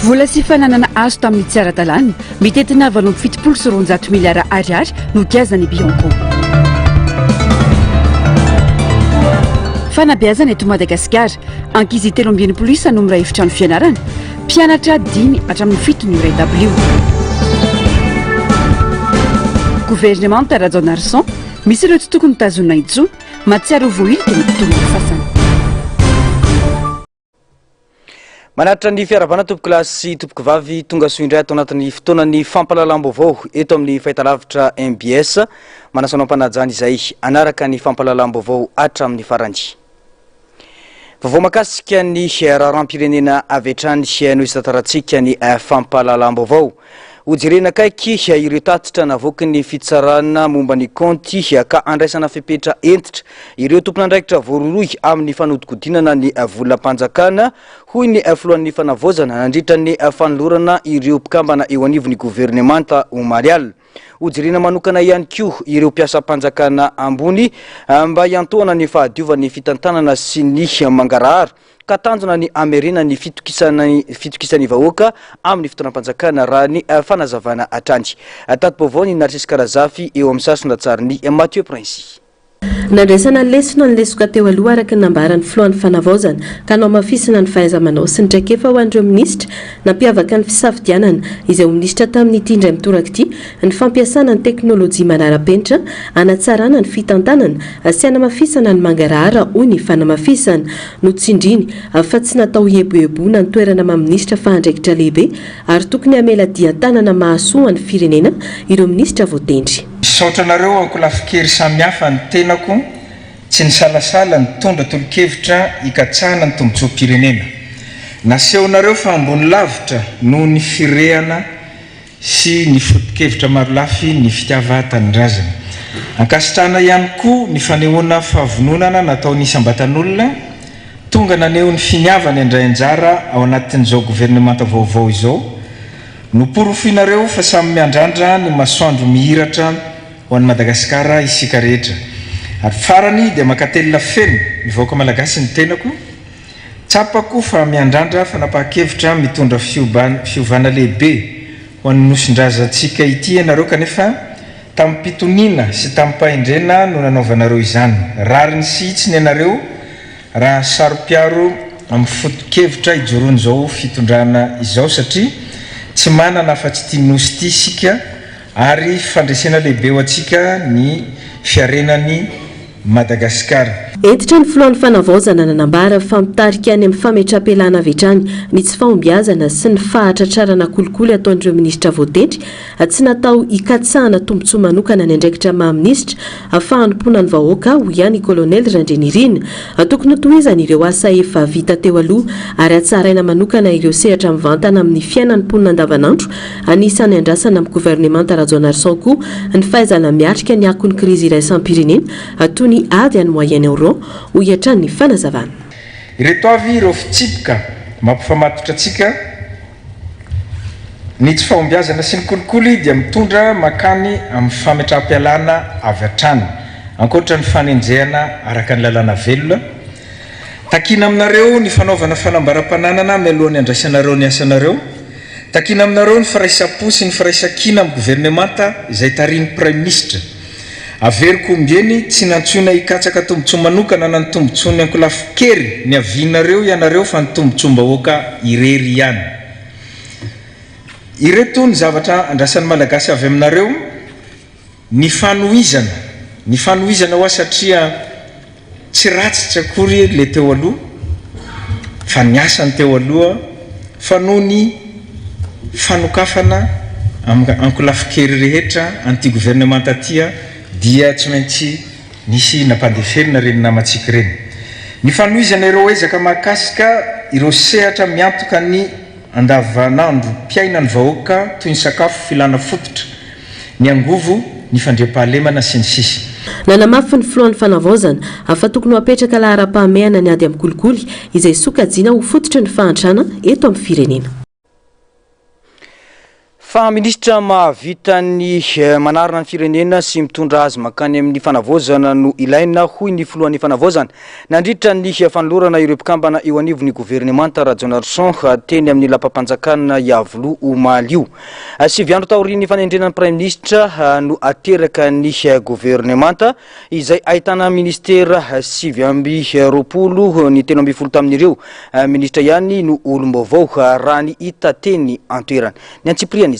vola sy fananana azo tamin'ny tsy ara-dalàna mitetina valomby 700 miliara ariary no giazany Bianco. Fanabeazana eto Madagasikara, ankizy 13 isanomra efitrano fianarana, mpianatra 10 hatramin'ny 7 ny iray dabilio. Gouvernement Tarazona Arsan, misy ireo tsy tokony tazona intsony, matsiaro vohilika ny tontolo fasana. Manatra ny fiarabana tompoko lahy sy tompoko vavy tonga soa indray atao anatin'ny fotoanan'ny fampalalam-baovao eto amin'ny fahitalavitra MBS manasanao ampanajany izay anaraka ny fampalalam-baovao hatramin'ny farany. Vaovao makasika ny raharam-pirenena avy hatrany no isan-taratsika ny fampalalam-baovao. Hojerena kaiky ireo tatitra navoaka ny fitsarana momba ny konty ka andraisana fepetra entitra ireo tompon'andraikitra voaroroy amin'ny fanodikodinana ny volam-panjakana hoy ny filohan'ny fanavozana nandritra ny fanolorana ireo mpikambana eo anivon'ny gouvernemanta Omarial. Hojerena manokana ihany koa ireo mpiasam-panjakana ambony mba hiantohana ny fahadiovan'ny fitantanana sy ny mangarahara ka tanjona ny amerina ny fitokisan'ny vahoaka amin'ny fotoanam-panjakana raha ny fanazavana atrany. Tato-baovao ny Narcisse Karazafy eo amin'ny sasona tsara ny Mathieu Prince. Nandraisana ny lesona ny lesoka teo aloha araka ny nambaran'ny filohan'ny fanavaozana ka nao mafisina ny fahaiza-manao sy ny traikefa ho an'ireo minisitra nampiavaka ny fisafidianana izay ho minisitra tamin'ity indray mitoraka ity ny fampiasana ny teknôlôjia manara-penitra anatsarana ny fitantanana sy hanamafisana ny mangarahara hoy ny fanamafisana no tsindriny fa tsy natao heboheboana ny toerana maministra fahandraikitra lehibe ary tokony hamela dian-tanana mahasoa ny firenena ireo minisitra voatendry. Saotranareo ankolafikery samihafa ny tenako tsy ny salasala ny tondra tolokevitra ikatsahana ny tombotsoam-pirenena. Nasehonareo fa ambony lavitra noho ny firehana sy ny foto-kevitra maro lafy ny fitiava-tanindrazana. Ankasitrahana ihany koa ny fanehoana fahavononana nataon'ny isambatan'olona tonga naneho ny finiavany andray anjara ao anatin'izao gouvernemanta vaovao izao. Noporofinareo fa samy miandrandra ny masoandro mihiratra ho an'i Madagasikara isika rehetra. Ary farany dia makatelina feno mivoaka malagasy ny tenako. Tsapako fa miandrandra fanapahan-kevitra mitondra fiovana lehibe ho an'ny nosin-drazantsika ity ianareo kanefa tamin'ny pitoniana sy tamin'ny pahendrena no nanaovanareo izany. Rariny sy itsiny ianareo raha sarom-piaro amin'ny foto-kevitra ijoroany izao fitondrana izao satria tsy manana afa-tsy tia nosy ity isika ary fandresena lehibe ho antsika ny fiarenany Madagasikara. Entitra ny filohan'ny fanavaozana nanambara fa mitarika any amin'ny fametra-pelana avy hatrany ny tsy fahombiazana sy ny fahatratrarana kolikoly ataon'ireo minisitra voatendry tsy natao hikatsahana tombontsoa manokana ny andraikitra maha-minisitra afahanimpoana ny vahoaka ho ihany kolonely Randrenirina tokony tohizana ireo asa efa vita teo aloha ary atsaraina manokana ireo sehatra mivantana amin'ny fiainan'ny mponina andavanandro anisan'ny andrasana amin'ny gouvernement Tarazona Arsan koa ny fahaizana miatrika ny akon'ny krizy iraisam-pirenena toy ny ady any moyenne euro ho hiatran'ny fanazavana. Ireto avy ireo fitsipika mampifamatotra antsika ny tsy fahombiazana sy ny kolikoly dia mitondra makany amin'ny fametraha-pialana avy hatrany ankoatra ny fanenjehana araka ny lalàna velona. Takina aminareo ny fanaovana fanambaram-pananana mialohan'ny andraisanareo ny asanareo. Takina aminareo ny firaisam-po sy ny firaisan-kina amin'ny gouvernemanta izay tarian'ny prime ministre. Averiko ombieny tsy nantsoina hikatsaka tombontsoa manokana na ny tombontsoany ankolafikery ny avianareo ianareo fa ny tombontsoam-bahoaka irery ihany. Ireto ny zavatra andrasan'ny malagasy avy aminareo ny fanohizana ho satria tsy ratsitra akory le teo aloha fa ny asany teo aloha fa noho ny fanokafana amin'ny ankolafikery rehetra an'ity gouvernemanta tia dia tsy maintsy nisy nampandeferina reny namantsika reny. Ny fanohizana ireo ezaka mahakasika ireo sehatra miantoka ny andavanandro mpiaina ny vahoaka toy ny sakafo filana fototra, ny angovo, ny fandriam-pahalemana sy ny sisa. Nanamafy ny filohan'ny fanavaozana afa tokony hapetraka lahara-pahamehana ny ady amin'ny kolikoly izay sokajiana ho fototry ny fahantrana eto amin'ny firenena. fa ministra mahavitany manarina ny firenena sy mitondra azy makany amin'ny fanavozana no ilaina hoy ny filohan'ny fanavozana nandritra ny fanolorana ireo mpikambana eo anivon'ny gouvernemanta Radjonarson teny amin'ny lapam-panjakana Iavolo Omalio. 7 andro taorian'ny fanendrenan'ny prime ministra no ateraka ny gouvernemanta izay ahitana ministera 720 ny telo amby folo tamin'ireo ministra ihany no olom-baovao raha ny hita teny antoerana. Ny Antsipriana izay.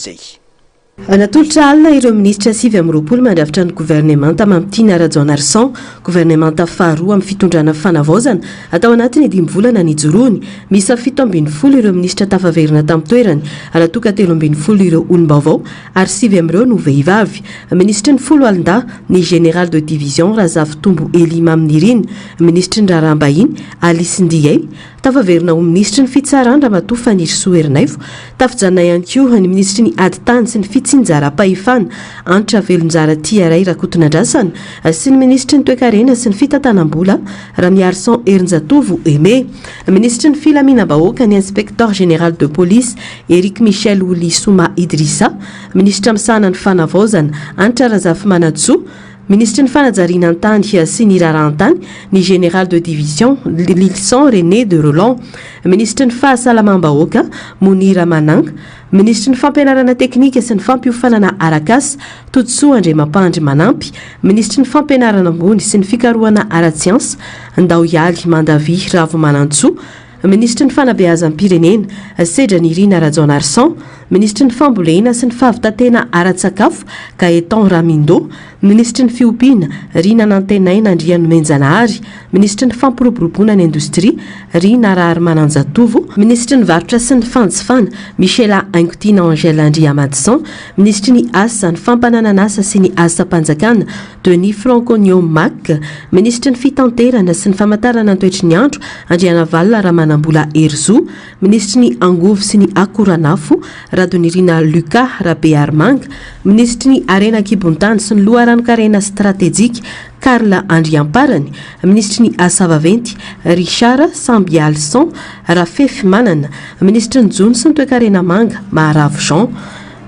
Natolotra alina ireo ministra 720 mandrafitra ny gouvernemanta Mamptina Radjonarson, gouvernemanta faharoa amin'ny fitondrana fanavaozana atao anatiny 5 volana nijoroany, misa 17 ireo ministra tafaverina tamin'ny toerany, alatoka 13 ireo olom-baovao ary 7 no vehivavy. Ministra ny folo alinda ny général de division Razafitombo Eli Mamniriny, ministra ny Rarambahiny Alice Ndiaye, tafaverina ho ministra ny fitsarana Ramatoa Faniry Sohernaivo, tafijanona ihany koa ny ministra ny aditany sy ny fitsinjara-pahefana Antra Velonjara Tiaray Rakotonandrasana sy ny ministra ny toe-karena sy ny fitantanam-bola Ramiarson Erinjatovo Aimé, ministra ny filaminam-bahoaka ny inspecteur général de police Eric Michel Olisoma Idrissa, ministra misahana ny fanavaozana Antra Razafy Manatsoa, ministra ny fanajariana an-tany sy ny rarahantany ny général de division Lilson René de Roland, ministra ny fahasalamam-bahoaka Monira Mananga, ministra ny fampianarana teknika sy ny fampiofanana arakasa Totsoa Andriamampandry Manampy, ministra ny fampianarana ambony sy ny fikarohana ara-tsiansa Ndao Yaly Mandavi Ravo Manantsoa, ministra ny fanabeazan'ny pirenena Sedra Nirina Radjonarson, ministra ny fambolena sy ny fahavitatena ara-tsakafo Gaetan Ramindo, ministra ny fiompiana Rina Nantenaina Andriano Menjanahary, ministra ny fampiroboroboana ny indostria Rina Rary Mananjatovo, ministra ny varotra sy ny fanjifana Michela Aingotina Angela Andriamadison, ministra ny asa ny fampanananasa sy ny asa panjakana Denis Franconion Mac, ministra ny fitanterana sy ny famantarana ny toetry ny andro Andriana Valina Ramanambola Erzo, ministra ny angovo sy ny akoranafo Radonirina Luka Rabe Armanga, ministra ny arena kibontany sy ny loharanokarena stratégique Karla Andriamparany, ministra ny asa vaventy Richard Sambialson Rafefy Manana, ministra ny jony sy ny toe-karena manga Maharavo Jean,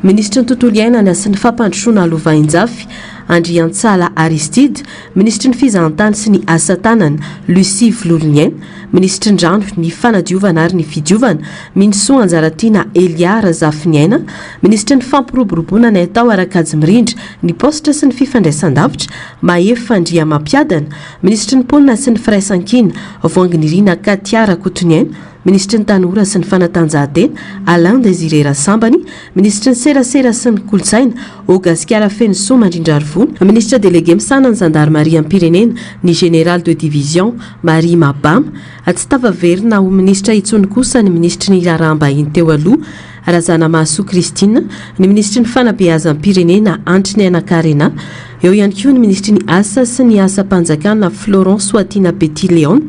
ministra ny tontolo iainana sy ny fampandrosoana Lovainjafy Andriantsala Aristide, ministra ny fizahantany sy ny asa tanana Lucie Vlolinienne, ministra ny rano ny fanadiovana ary ny fidiovana Minsoa Anjaratiana Elia Razafiniaina, ministra ny fampiroboroboana ny atao arakajy mirindra ny postra sy ny fifandraisan-davitra Mahefa Andriamampiadana, ministra ny ponina sy ny firaisan-kina Voanginirina Katiara Kotoniaina, ministra ny tanora sy ny fanatanjahantena Alain Désiré Rassambany, ministra ny serasera sy ny kolotsaina Ogaskara Fenso Mandrindrarivony, ministra délégué misana ny gendarmerie amin'ny pirenena ny général de division Marie Mabama, tsy tafaverina ho ministra itsony kosa ny ministra ny Rarambahiny teo aloha Razana Mahasoa Christine, ny ministra ny fanabeazan'ny pirenena Antriny Anakarena, eo ihany koa ny ministra ny asa sy ny asa panjakana Florence Soatina Petit Leon,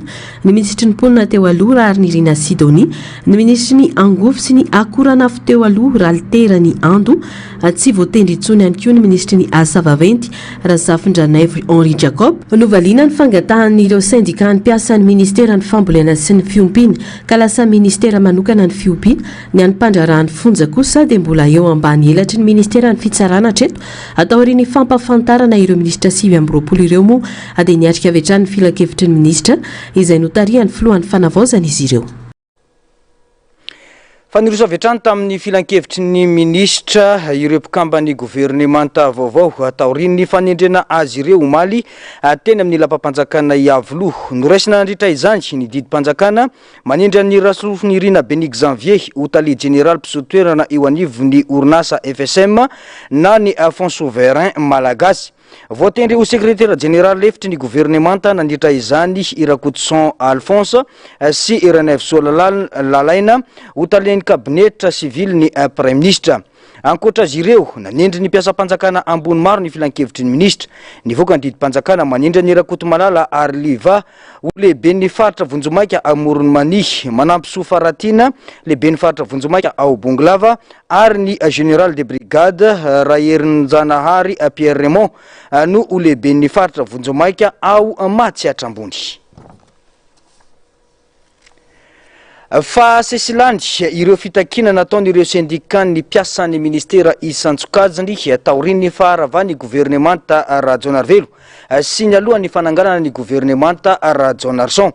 ny ministra ny ponina teo aloha Rary Nirina Sidonie, ny ministra ny angovo sy ny akoranafo teo aloha Ralitera ny Ando, tsy voatendry itsony ihany koa ny ministra ny asa vaventy Razafindranaivo Henri Jacob, novaliana ny fangatahan'ireo syndika ny mpiasan'ny ministera ny fambolena sy ny fiompiana ka lasa ministera manokana ny fiompiana, ny an'mpandrarahany fonja kosa dia mbola eo ambany elatry ny ministera ny fitsarana treto atao ry fampafantarana ireo ministra 720 ireo moa dia niatrika avy hatrany ny filakevitry ny ministra izay notariany filohan'ny fanavaozana izy ireo. Faniroso avy hatrany tamin'ny filan-kevitry ny ministra ireo mpikambany gouvernemanta vaovao taorian'ny fanendrena azy ireo omaly teny amin'ny lapam-panjakana Iavolo. Noraisina nandritra izany ny didim-panjakana manendra ny rasolofony Irina Benig Janvier ho talidy général mpisotoerana eo anivon'ny orinasa FSM na ny fonds souverain malagasy. Voatendry ho secrétaire général lefitry ny gouvernemanta nandritra izany Irakotson Alphonse sy Irenève Solalaina ho talian'ny kabinetra civil ny prime ministre. Ankoatra azy ireo nanendry ny mpiasam-panjakana ambony maro ny filan-kevitry ny ministra. Nivoaka ny didim-panjakana manendra ny Rakoto Malala ary Liva ho lehibe ny faritra Vonjomaika amorony Mani, manampy Sofaratiana lehibe ny faritra Vonjomaika ao Bonglava ary ny général de brigade Raherindjanahary Pierre Raymond no ho lehibe ny faritra Vonjomaika ao Matsiatra ambony. fa sesilandy ireo fitakina nataon'ireo syndicat ny mpiasan'ny ministera isantsokajany taoriny faharavany gouvernemanta rajonarvelo sy ny alohan'ny fananganana ny gouvernemanta rajonarson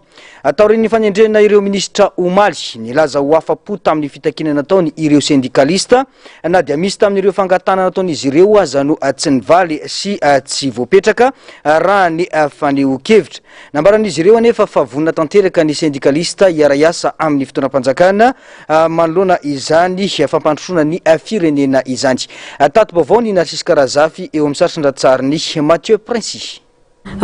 taoriny fanendrena ireo ministra omaly nilaza ho afapo tamin'ny fitakina nataony ireo syndicalista na dia misy tamin'ireo fangatana nataon'izy ireo aza no tsy nivaly sy tsy voapetraka raha ny faneho-kevitra nambaran'izy ireo anefa fa vonina tanteraka ny syndicalista iara-iasa amin'ny fotoanam-panjakana manoloana izany fampandrosoana ny firenena izany tato bavao ny Narcisse Karazafy eo amin'ny sarotry ndratsariny Mathieu Princy.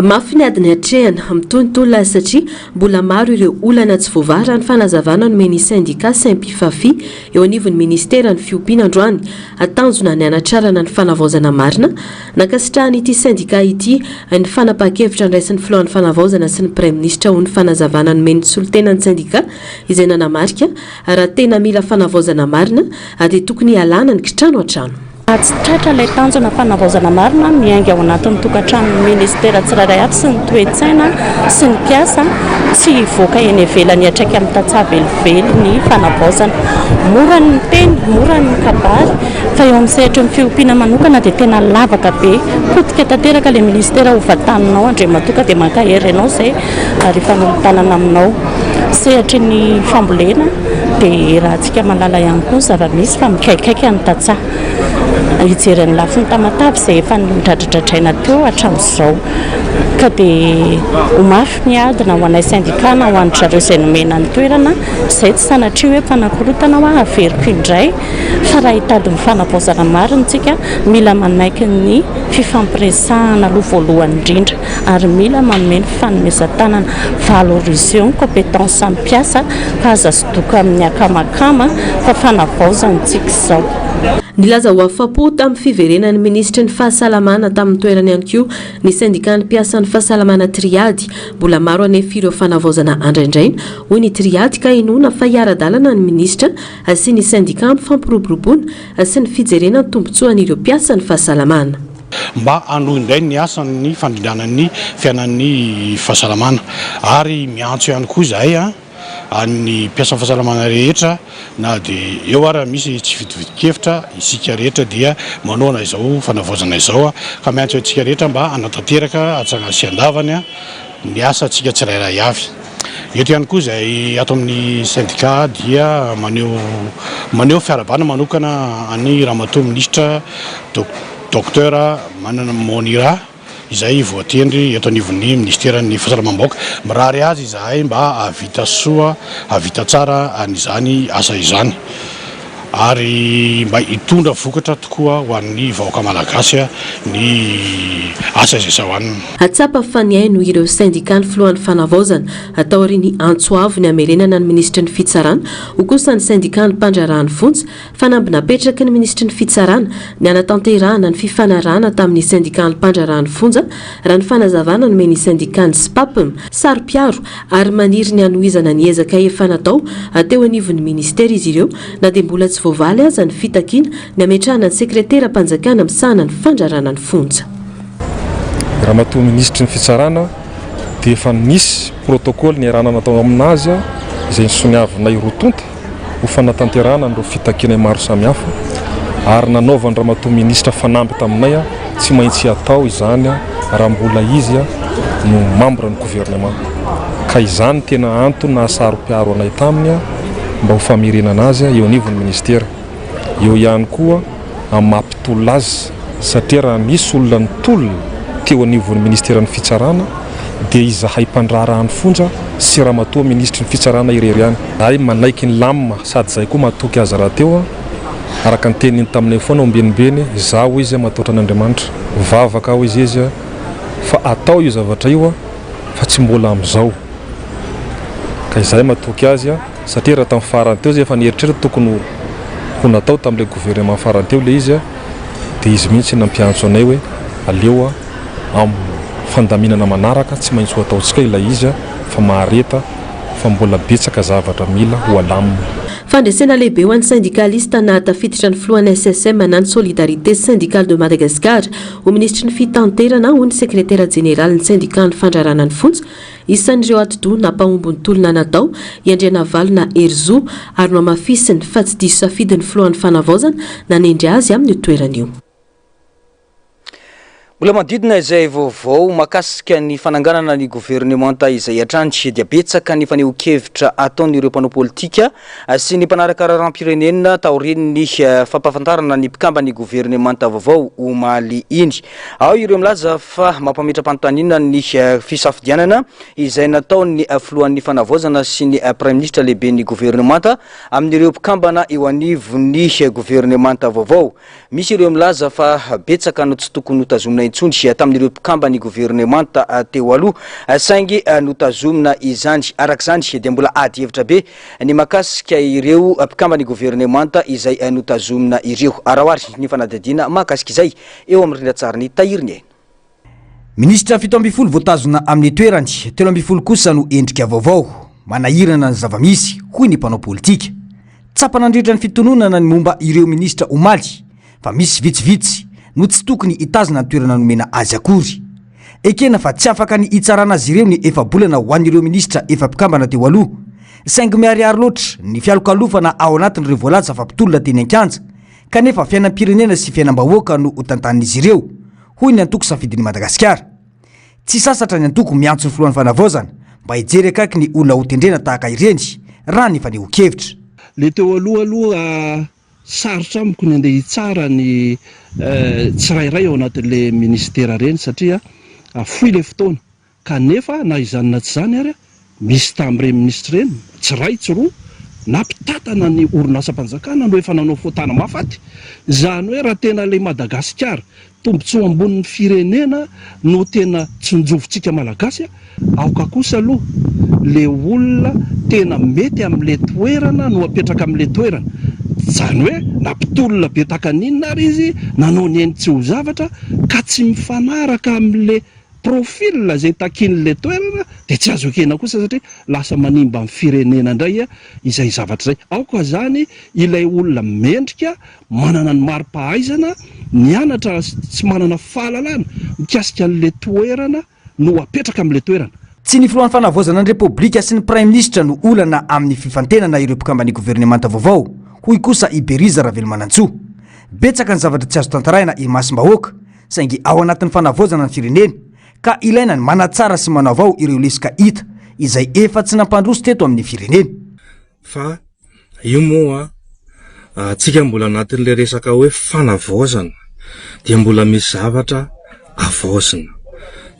Mafy ny adiny hatrehana mitontola satria mbola maro ireo olana tsy voavara ny fanazavana nomeny syndicat Saint-Pifafi eo anivon'ny ministera ny fiompiana androany atanjona ny anatrarana ny fanavaozana marina nakasitrahany ity syndicat ity ny fanapahan-kevitra ndraisin'ny filohan'ny fanavaozana sy ny premier ministre ho ny fanazavana nomeny solitenany syndicat izay nanamarika raha tena mila fanavaozana marina dia tokony alana ny kitrano an-trano. Tsy tratra ilay tanjona fanavaozana marina miainga ao anatin'ny tokantrano ministera tsirairay avy sy ny toe-tsaina sy ny mpiasa tsy voaka eny ivelany hatraiky amin'ny tantsaha velively ny fanavaozana mora ny teny mora ny kabary fa eo amin'ny sehatra ny fiompiana manokana dia tena lavaka be potika tanteraka ilay ministera ho vatananao andre matoka dia mankahery ianao izay rehefa nolotanana aminao sehatra ny fambolena dia rahantsika malala ihany koa zava-misy fa mikaikaiky ny tantsaha hijeren'ny lafiny tamatavy izay efa nidradradradraina teo hatramin'izao ka dia homafy ny adina ho anay syndicat na ho an'ny zareo izay nomena ny toerana izay tsy sanatria hoe mpanakorotana ho averiko indray fa raha hitady ny fanavaozana marintsika mila manaiky ny fifampiresahana aloha voalohany indrindra ary mila manome ny fanomezan-tanana valorisation compétence amin'ny mpiasa fa aza sodoka amin'ny akamakama fa fanavaozantsika izao. Nilaza ho afapo tamin'ny fiverenan'ny ministra ny fahasalamana tamin'ny toerany ihany koa ny syndicat ny mpiasan'ny fahasalamana triady mbola maro anefa ireo fanavaozana andraindraina hoy ny triady ka inona fa hiara-dalana ny ministra sy ny syndicat mifampiroboroboana sy ny fijerenany tombontsoan'ireo mpiasan'ny fahasalamana. Mba anohy indray ny asan'ny fandrindanan'ny fiainan'ny fahasalamana ary miantso ihany koa zahay any mpiasan'ny fahasalamana rehetra na dia eo ara misy tsy vitivitikevitra isika rehetra dia manoana izao fanavaozana izao ka miantso antsika rehetra mba anatanteraka atsana sy andavany ny asa atsika tsirairay avy. Eto ihany koa izay ato amin'ny syndicat dia maneho fiarabana manokana any ramatoa ministra docteur manana monira izay voatendry eto anivon'ny ministeran'ny fahasalamam-bahoaka mirary azy izahay mba avita soa avita tsara an'izany asa izany ary mba hitondra vokatra tokoa ho an'ny vahoaka malagasy ny asa izay sahoanina. Atsapa faniaino ireo syndicat ny filohan'ny fanavaozana atao ariny antsoavo ny amerenana ny ministra ny fitsarana ho kosa ny syndicat ny mpandrarahany fontsy fanamby napetraka ny ministra ny fitsarana ny anatanterahana ny fifanarahana tamin'ny syndicat ny mpandrarahany fonja raha ny fanazavana no meny syndicat ny spapm saro-piaro ary maniry ny anohizana ny ezaka efa natao teo anivon'ny ministera izy ireo na dia mbola tsy voavaly aza ny fitakina ny ametrahana ny sekretera mpanjakana misahana ny fandrarana ny fonja. Ramatoa ministra ny fitsarana dia efa nisy protokôly ny arana natao aminazy izay nisoniavinay rotonta ho fanatanterahana nireo fitakina maro samihafa ary nanaovan'ny ramatoa ministra fanamby taminay tsy maintsy atao izany raha mbola izy no membre ny gouvernement ka izany tena antony na saro-piaro anay taminy mba ho famerenana azy eo anivon'ny ministera eo ihany koa mampitolona azy satria raha nisy olona nitolona teo anivon'ny ministera ny fitsarana dia izahay mpandrarahany fonja sy ramatoa ministra ny fitsarana irery ihany ay manaiky ny lamma sady zay koa matoky azy raha teo araka ny teniny taminay foana ombenimbeny zaho izy matotra an'Andriamanitra vavaka aho izy fa atao io zavatra io fa tsy mbola amin'izao ka izay matoky azy satria raha tamin'ny farany teo zay efa nieritreritra tokony ho natao tamin'ilay gouvernement farany teo ilay izy dia izy mihitsy nampiantso anay hoe aleo amin'ny fandaminana manaraka tsy maintsy ho ataontsika ilay izy fa mahareta fa mbola betsaka zavatra mila ho alamina. Fandresena lehibe ho an'ny syndicaliste nahatafiditra ny filohan'ny SSM nan'ny Solidarité syndicale de Madagascar ho ministry ny fitanterana ho ny sekretera général ny syndicat ny fandrarana ny fontsy isan'ireo atidoha nampahombony tolona natao iandriana valona Herzo ary nomafisiny fa tsy diso safidin'ny filohan'ny fanavaozana nanendry azy amin'ny toerana io. Mbola manodidina izay vaovao makasika ny fananganana ny gouvernementa izay atrantry dia betsaka ny faneho-kevitra ataon'ireo mpanao politika sy ny mpanaraka raharam-pirenena taorian'ny fampafantarana ny mpikamba ny gouvernementa vaovao omaly iny. Ao ireo milaza fa mampametra-panontaniana ny fisafidianana izay nataon'ny filohan'ny fanavaozana sy ny prime ministre lehibe ny gouvernementa amin'ireo mpikambana eo anivon'ny gouvernementa vaovao. Misy ireo milaza fa betsaka no tsy tokony notazomina intsony tamin'ireo mpikamba ny gouvernementa teo aloha saingy notazomina izany arak'izany dia mbola ady hevitra be ny makasika ireo mpikamba ny gouvernementa izay notazomina ireo arahoary ny fanadadiana makasika izay eo amin'ny rindrantsarany tahiriny. Ministra 17 voatazona amin'ny toerany 13 kosa no endrika vaovao manahirana ny zavamisy hoy ny mpanao politika. Tsapanandritra ny fitononana ny momba ireo ministra omaly fa misy vitsivitsy no tsy tokony hitazona ny toerana nomena azy akory. Ekena fa tsy afaka ny hitsarana azy ireo ny efa-bolana ho an'ireo ministra efa mpikambana teo aloha. Saingy miariary loatra ny fialokalofana ao anatin'ireo voalaza fampitolona teny an-kanja kanefa fiainam-pirenena sy fiainam-bahoaka no hotantanin'izy ireo hoy ny antoko safidin'i Madagasikara. Tsy sasatra ny antoko miantso ny filohan'ny fanavaozana mba hijery akaiky ny olona ho tendrena tahaka ireny raha ny faneho-kevitra. Le teo aloha sarotra amiko ny andeha hitsara ny tsirairay ao anatin'le ministera reny satria fohy le fotoana kanefa na izany na tsy zany ary misy tamin'ireny ministra reny tsy ray tsy roa nampitatana ny orinasa-panjakana no efa nanao fotana mafaty. Zany hoe raha tena le Madagasikara tombontsoa ambonin'ny firenena no tena tsonjovintsika malagasy aoka kosa aloha le olona tena mety amin'le toerana no apetraka amin'le toerana. Zany hoe nampitolona be takaninina ary izy nanao ny eny tsy ho zavatra ka tsy mifanaraka amin'le profil zay takin'le toerana dia tsy azo ekena kosa satria lasa manimba amin'ny firenena indray izay zavatra zay. Aoka zany ilay olona mendrika manana ny mari-pahaizana nianatra tsy manana fahalalana mikasika an'le toerana no apetraka amin'le toerana. Tsy ny filohan'ny fanavaozana ny repoblika sy ny prime ministre no olana amin'ny fifantenana ireo mpikamba ny gouvernementa vaovao hoy kosa Iberiza Ravelmanantsoa. Betsaka ny zavatra tsy azo tantaraina imasim-bahoaka saingy ao anatin'ny fanavaozana ny firenena ka ilaina ny manatsara sy manavao ireo lesika hita izay efa tsy nampandroso teto amin'ny firenena. Fa io moa tsika mbola anatin'le resaka hoe fanavaozana dia mbola misy zavatra avaozana.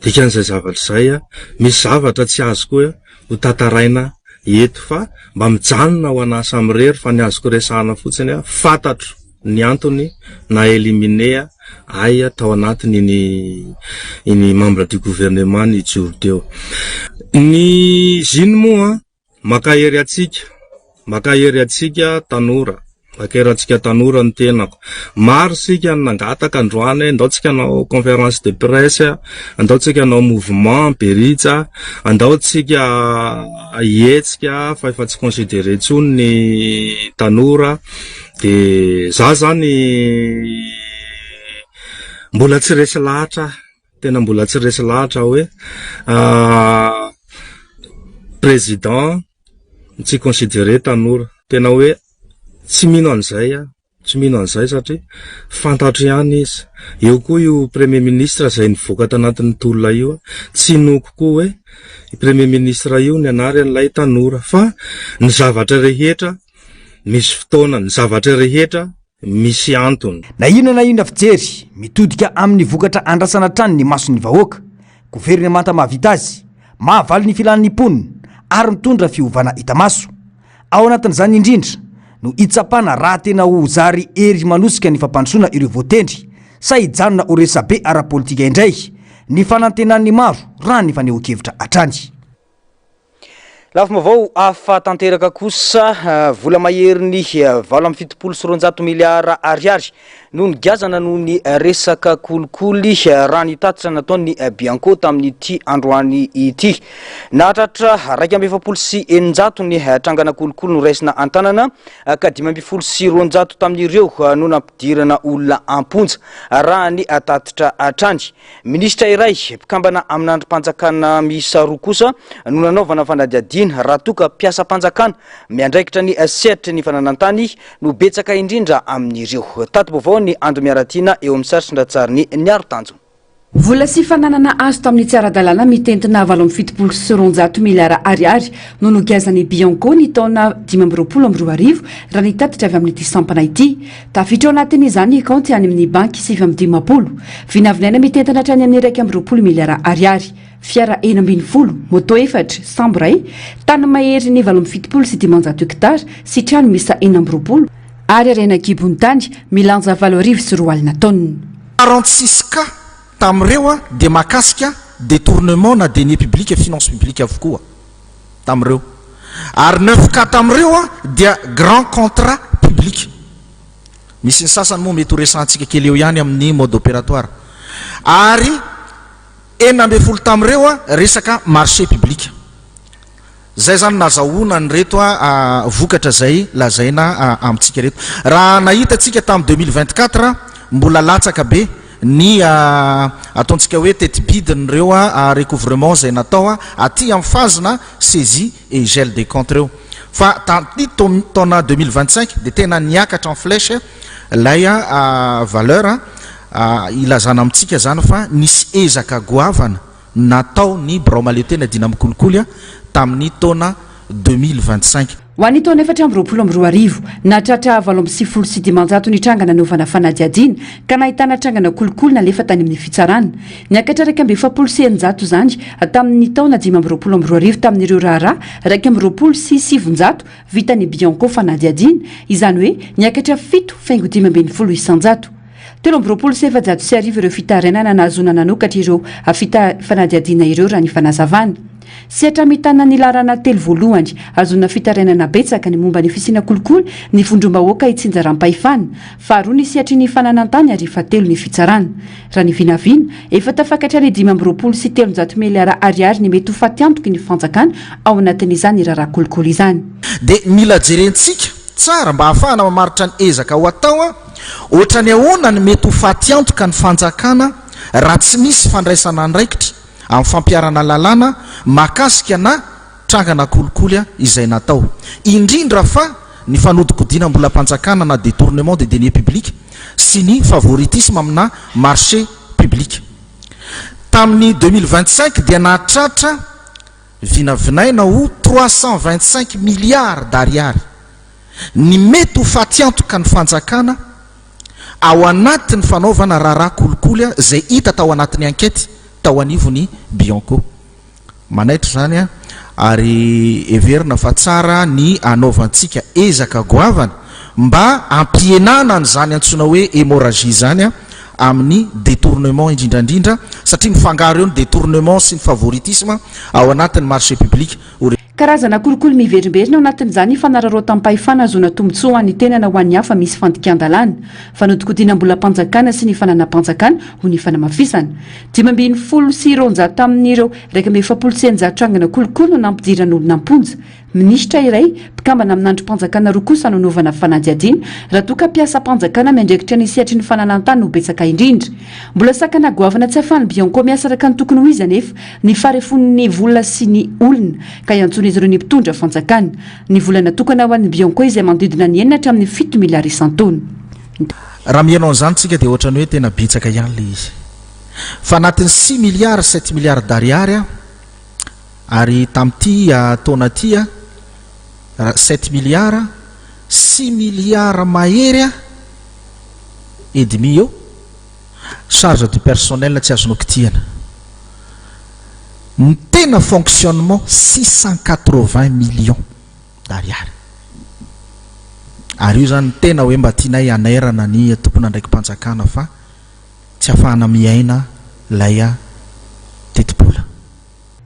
Dikan'izay zavatra zay misy zavatra tsy azo koa ho tantaraina eto fa mba mijanona ho ana samy rery fa ny azoko resahana fotsiny fantatro ny antony na elimine tao anatiny iny membre du gouvernement ny joro teo. Ny ziny moa makahery atsika tanora. Makeratsika tanora ny tenako. Maro sika nangataka androany, andao tsika nao conférence de presse, andao tsika nao mouvement Berija, andao tsika ietsika fa efa tsy considéré tsony ny tanora. De za zany mbola tsy resy lahatra, tena mbola tsy resy lahatra hoe président tsy considéré tanora. Tena hoe tsy mino an'izay satria fantatro ihany izy. Eo koa io premier ministre zay nivoaka tanatin'ny tolona io tsy noko koa hoe premier ministre io ny anary an'ilay tanora fa ny zavatra rehetra misy fotoana, ny zavatra rehetra misy antony. Na inona fijery mitodika amin'ny vokatra andrasana trano ny mason'ny vahoaka. Gouvernementa mahavita azy, mahavaly ny filan'ny ponina ary mitondra fiovana hitamaso. Ao anatin'izany indrindra no itsapana raha tena ho zary ery manosika ny fampandrosoana ireo voatendry sa hijanona ho resabe ara-politika indray ny fanantenan'ny maro raha ny faneho-kevitra atrany. lafa mavao afatanteraka kosa vola maherin'ny 7.7 miliara ariary noho ny gazana noho ny resaka kolikoly raha nitatitra nataony Bianco tamin'ity androany ity. Nahatratra 2.7 ny trangana kolikoly no raisina antanana ka 2.7 tamin'ireo no nampidirana olona amponja raha ny tatitra atrany. Ministra iray mpikambana amin'androm-panjakana miisa roa kosa no nanaovana fanadihadina raha toka piasa mpanjakana miandraikitra ny sehatry ny fananantany no betsaka indrindra amin'ireo. Tato-baovao ny Andro Miaratina eo amin'ny saritry-ndratsariny ny Arotanjo. Vola sy fananana azo tamin'ny tsy ara-dalàna mitentina 7.7 miliara ariary no nogazany Bianco ny taona 2022 raha nitatitra avy amin'ity sampana ity. Tafiditra ao anatin'izany kaonty any amin'ny banky 7.10 vinavinaina mitentina hatrany amin'ny 2.20 miliara ariary. Fiara 1.10, moto 4, sambo ray, tany mahery ny 7.7 hektara sy trano misa 1.20 ary arena kibony tany milanja 7.4 taonina. 46 cas tamreo de makasika détournement na deniers publics et finances publiques avokoa tamreo. Ary 9 cas tamreo dia grand contrat public. Misy ny sasany moa mety resantsika kely eo ihany amin'ny mode opératoire. Ary 9 tamreo resaka marché public. Zay zany nazahoana ny reto vokatra zay lazaina amitsika reto. Raha nahitatsika tamin'ny 2024 mbola latsaka be ny ataontsika hoe tête bide nireo recouvrement zay natao aty amin'ny phase-na saisie et gel des comptes reo. Fa tanty taona 2025 de tena niakatra en flèche lay valeur ilazana amitsika zany fa nisy ezaka goavana natao ny braomaleté na dina mikolikoly tamin'ny taona 2025. Ho an'ny taona 4.20 nahatratra 7.7 ny trangana naovana fanadihadina ka nahitana trangana kolikoly nalefa tany amin'ny fitsarana. Niakatra 2.7 zany tamin'ny taona 5.20 tamin'ireo raharaha 2.7 vitany Bianco fanadihadina izany hoe niakatra 7.5 isanjato. 3.7 ireo fitarenana nazona nanokatra ireo fanadihadina ireo raha ny fanazavana. Sehatra mitana ny larana telo voalohany azona fitarenana betsaka ny momba ny fisina kolikoly ny vondrombahoaka itsinjaram-pahefana faharoa ny sehatry ny fananantany ary fatelo ny fitsarana. Raha ny vinavina efa tafakatra ny 5.3 miliara ariary ny mety ho faty antoky ny fanjakana ao anatin'izany raharaha kolikoly izany. De mila jerentsika tsara mba ahafahana mamaritra ny ezaka ho atao ohatra ny ahoana ny mety ho faty antoka ny fanjakana raha tsy misy fandraisana andraikitra amin'ny fampiarana lalàna makasika na trangana kolikoly izay natao. Indrindra fa ny fanodikodina mbola mpanjakana na détournement de deniers publics sy ny favoritisme amina marché public. Tamin'ny 2025 dia nahatratra vinavinaina ho 325 milliards d'ariary ny mety ho faty antoka ny fanjakana ao anatin'ny fanaovana raharaha kolikoly zay hita tao anatin'ny enquête tao anivony Bianco. Manaitra zany ary everina fa tsara ny anaovantsika ezaka goavana mba ampienana zany antsona hoe hémorragie zany amin'ny détournement indrindrandrindra satria mifangaro eo ny détournement sy ny favoritisme ao anatin'ny marché public. Karazana kolikoly miverimberina ao anatin'izany fanararao tampahefana azona tombotsoa ho an'ny tenana ho an'ny hafa misy fandikan-dalàna fanodikodina mbola mpanjakana sy ny fananam-panjakana ho ny fanamafisana 5.7 tamin'ireo 2.7 trangana kolikoly no nampidiran'olona amponja. Ministra iray mpikambana amin'androm-panjakana roa kosa nanaovana fanadihadina raha toka piasa mpanjakana miandraikitra ny sehatry ny fananantany no betsaka indrindra. Mbola sakana goavana tsy ahafahany Bianco miasa araka ny tokony ho izy anefa ny farefon'ny vola sy ny olona ka iantsona izy ireo ny mpitondra fanjakana. Ny volana tokana ho an'ny Bianco izay manodidina ny 9 hatramin'ny 7 miliara isan-taona. Raha mianao an'izany tsika dia ohatrany hoe tena betsaka ihany le izy. Fa anatin'ny 6 miliara 7 miliara d'ariary ary tamin'ity taona ty 7 milliards 6 milliards mahery et demi eo charge du personnel tsy azonao kitihana. Ny tena fonctionnement 680 millions d'ariary. Ary io zany tena hoe mba tianay anairana ny tompona ndraiky mpanjakana fa tsy afahana miaina lay tetibola.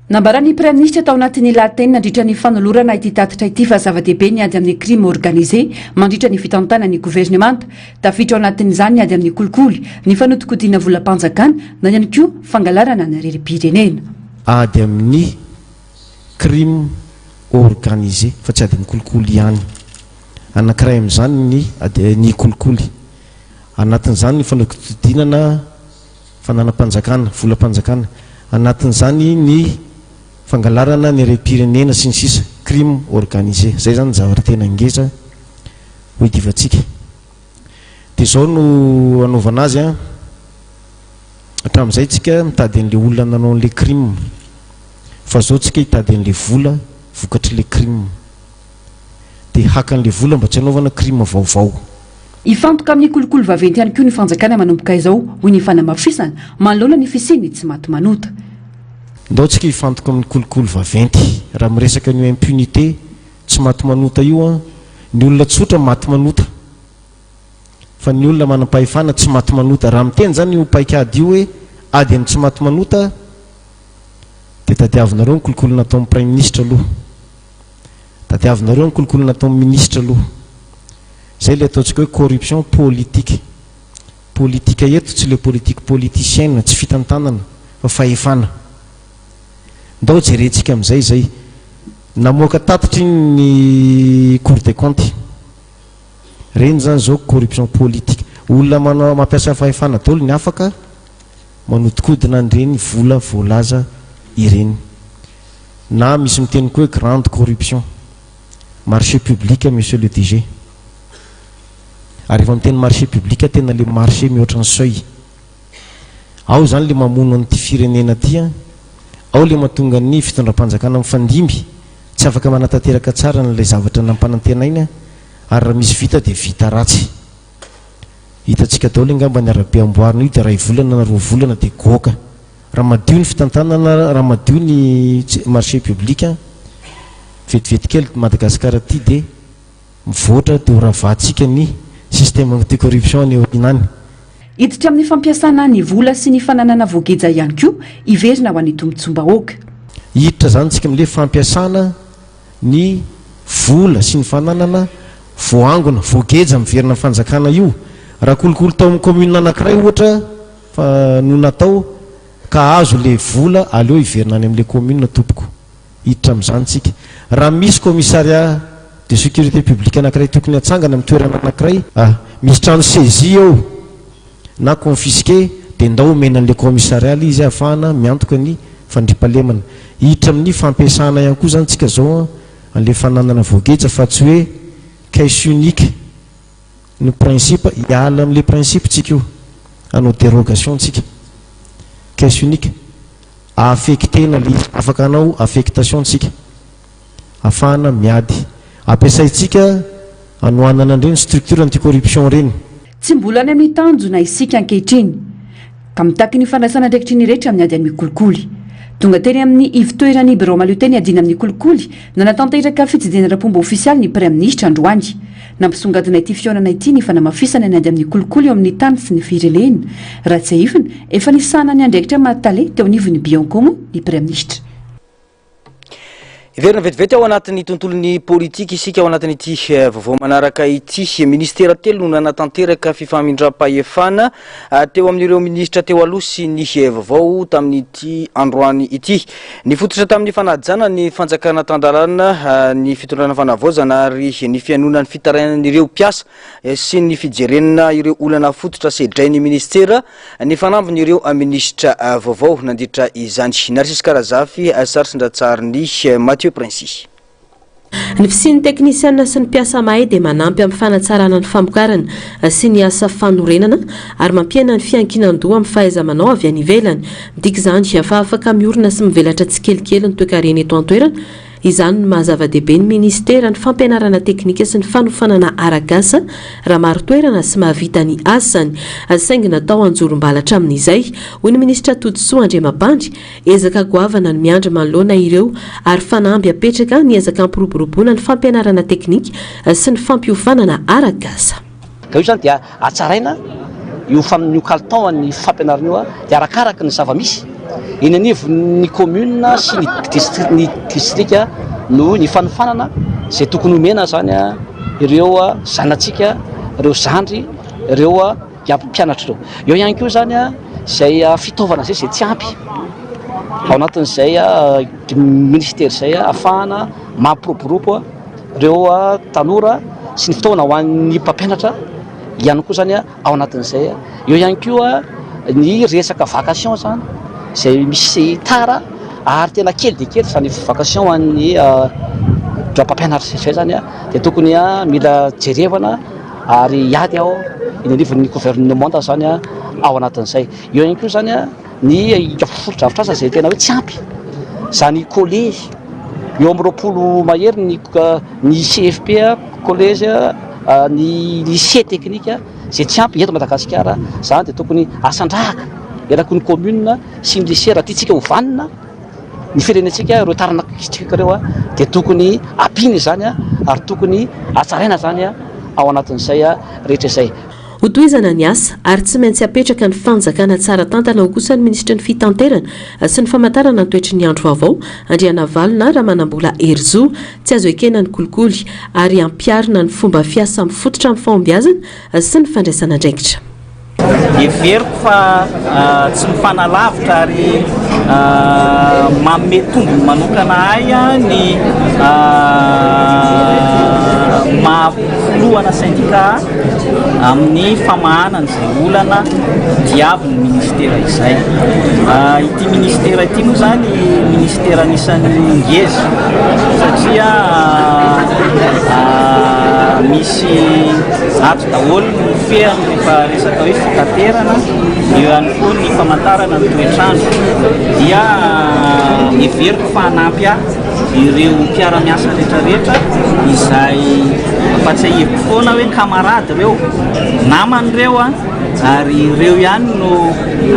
nambarany praministra tao anatin'ny latenina nandritra ny fanolorana ity tatitra ity fa zava-dehibe ny ady amin'ny crime organisé mandritra ny fitantana ny gouvernemanta tafitra ao anatin'izany ny ady amin'ny kolikoly ny fanotokodiana volam-panjakana na ihany koa fangalarana ny rerim-pirenena ady amin'ny crime organisé fa tsy ady amin'ny kolikoly ihany anankiray amin'izany ny kolikoly anatin'izany ny fanotokodianana fananam-panjakana volam-panjakana anatin'izany ny fangalarana ny rerim-pirenena sy ny sisa crime organisé zay zany zavatra tena ngeza ho idivantsika dia zao no anaovana azy a hatramin'izay tsika mitady an'le olona nanao an'le crime fa zao tsika hitady an'le vola vokatry'le crime dia haka an'le vola mba tsy hanaovana crime vaovao ifantoka amin'ny kolikoly vaventy ihany koa ny fanjakana manomboka izao hoy ny fanamafisana manolona ny fisiny tsy maty manota ndao tsika hifantoka amin'ny kolikoly vaventy raha miresaka ny impunité tsy maty manota io a ny olona tsotra maty manota fa ny olona manam-pahefana tsy maty manota raha miteny zany io paikady io hoe ady amin'ny tsy maty manota dia tadiavinareo ny kolikoly natao amin'ny prime ministre aloha tadiavinareo ny kolikoly natao amin'ny ministre aloha zay le ataontsika hoe corruption politique politika eto tsy le politique politicienne tsy fitantanana fa fahefana ndao jerentsika amin'izay zay namoaka tatitry ny cour des comptes reny zany zao corruption politique olona manao mampiasa fahefana daholo ny afaka manotikodina an'ireny vola voalaza ireny na misy miteny koa hoe grande corruption marché public monsieur le DG ary efa miteny marché public tena le marché mihoatra ny seuil ao zany le mamono an'ity firenena ty ao le mahatonga ny fitondram-panjakana mifandimby tsy afaka manatanteraka tsara n'ilay zavatra nampanantenainy ary raha misy vita dia vita ratsy hitantsika daholo angamba ny arabe amboarina io dia raha ivolana na roa volana dia goaka raha madio ny fitantanana raha madio ny marché public vetivety kely Madagasikara ty dia mivoatra dia ho ravahantsika ny système de corruption ny orinany hiditra amin'ny fampiasana ny vola sy ny fananana voageja ihany koa iverina ho an'ny tombontsombahoaka hiditra zany tsika amin'le fampiasana ny vola sy ny fananana voangona voageja miverina fanjakana io raha kolikoly tao amin'ny commune anankiray ohatra fa no natao ka azo le vola aleo iverina any amin'le commune tompoko hiditra amin'izany tsika raha misy commissariat de sécurité publique anankiray tokony hatsangana amin'ny toerana anankiray misy trano saisie ao na confisqué dia ndao omena an'le commissariat izy ahafahana miantoka ny fandripalemana hiditra amin'ny fampiasana ihany koa zany tsika zao an'le fananana voageja fa tsy hoe caisse unique ny principe hiala amin'le principe tsika io anao dérogation tsika caisse unique affectena le izy afaka anao affectation tsika ahafahana miady ampiasaitsika anoanana an'ireny structure anticorruption reny tsy mbola any amin'ny tanjona isika ankehitriny ka mitaky ny fandraisana andraikitry ny rehetra amin'ny ady amin'ny kolikoly tonga teny amin'ny ivitoerany bureau malio teny adiana amin'ny kolikoly na natanteraka fitsidina rapomba ofisialy ny prime ministre androany nampisongadina ity fionana ity ny fanamafisana ny ady amin'ny kolikoly eo amin'ny tany sy ny firenena raha tsy ahifina efa nisana ny andraikitra mahatale teo anivon'ny Biancomo ny prime ministre iverina vetivety ao anatin'ny tontolon'ny politika isika ao anatin'ity vaovao manaraka ity ministera telo no nanatanteraka fifamindram-pahefana teo amin'ireo ministra teo aloha sy ny vaovao tamin'ity androany ity ny fototra tamin'ny fanajana ny fanjakana tandralana ny fitondrana fanavaozana ary ny fianonany fitarainan'ireo mpiasa sy ny fijerenana ireo olana fototra sedrainy ministera ny fanambon'ireo ministra vaovao nandritra izany Narcisse Karazafy sarisindratsarin'ny Mathieu Princy. Ny fisian'ny teknisiana sy ny mpiasa mahay dia manampy amin'ny fanatsarana ny famokarana sy ny asa fanorenana ary mampiena ny fiankinan-doha amin'ny fahaiza-manao avy any ivelany midika izany efa afaka miorina sy mivelatra tsikelikely ny toe-karena eto an-toerana izany no mahazava-dehibe ny ministera ny fampianarana teknika sy ny fanofanana aragasa raha maro toerana sy mahavita ny asany saingy natao anjorom-balatra amin'izay hoy ny ministra Todisoa Andriamabandry ezaka goavana ny miandry manoloana ireo ary fanamby apetraka ny ezaka ampiroboroboana ny fampianarana teknika sy ny fampiofanana aragasa ka io zany dia atsaraina io kalitao ny fampianarana io dia arakaraka ny zava-misy eny anivony commune sy ny distrika no ny fanofanana zay tokony homena zany a ireo zanatsika ireo zandry ireo mpianatra ireo ihany koa zany a zay fitaovana zay tsy ampy ao anatin'izay ministera zay ahafahana mampiroborobo ireo tanora sy ny fitaovana ho an'ny mpampianatra ihany koa zany ao anatin'izay eo ihany koa ny resaka vacation zany zay misy tara ary tena kely de kely zany vacation ho an'ny mpampianatra zay zany de tokony mila jerevana ary iady ao iny anivon'ny gouvernement zany ao anatin'izay eo ihany koa zany ny fofotra-drafitrasa zay tena hoe tsy ampy zany collège eo amin'ny 20 mahery ny CFP collège ny lycée technique zay tsy ampy eto Madagasikara zany de tokony asandrahaka eraky ny commune sy ny lycée raha tiatsika hovanina ny firenetsika ireo taranakitsika ireo de tokony ampiny zany ary tokony atsaraina zany ao anatin'izay rehetra izay hotoizana ny asa ary tsy maintsy apetraka ny fanjakana tsara tantana ho kosa ny ministra ny fitanterana sy ny famantarana ntoetry ny andro avao andriana valona raha manambola Herzo tsy azo ekena ny kolikoly ary ampiarina ny fomba fiasa mifototra amin'ny fahombiazana sy ny fandraisana andraikitra everiko fa tsy mifanalavitra ary manome tombony manokana ahy ny mahalohana syndicat amin'ny famahanana izay olana diavy ny ministera izay ity ministera ity moa zany ministera anisan'ny ngezy satria misy ato daholo ny feany rehefa resaka hoe fitaterana eo ihany koa ny famantarana ny toetrandro dia everiko fa hanampy ireo mpiara-miasa rehetrarehetra izay fahatsiahiviko foana hoe kamarady ireo namany ireo ary ireo ihany no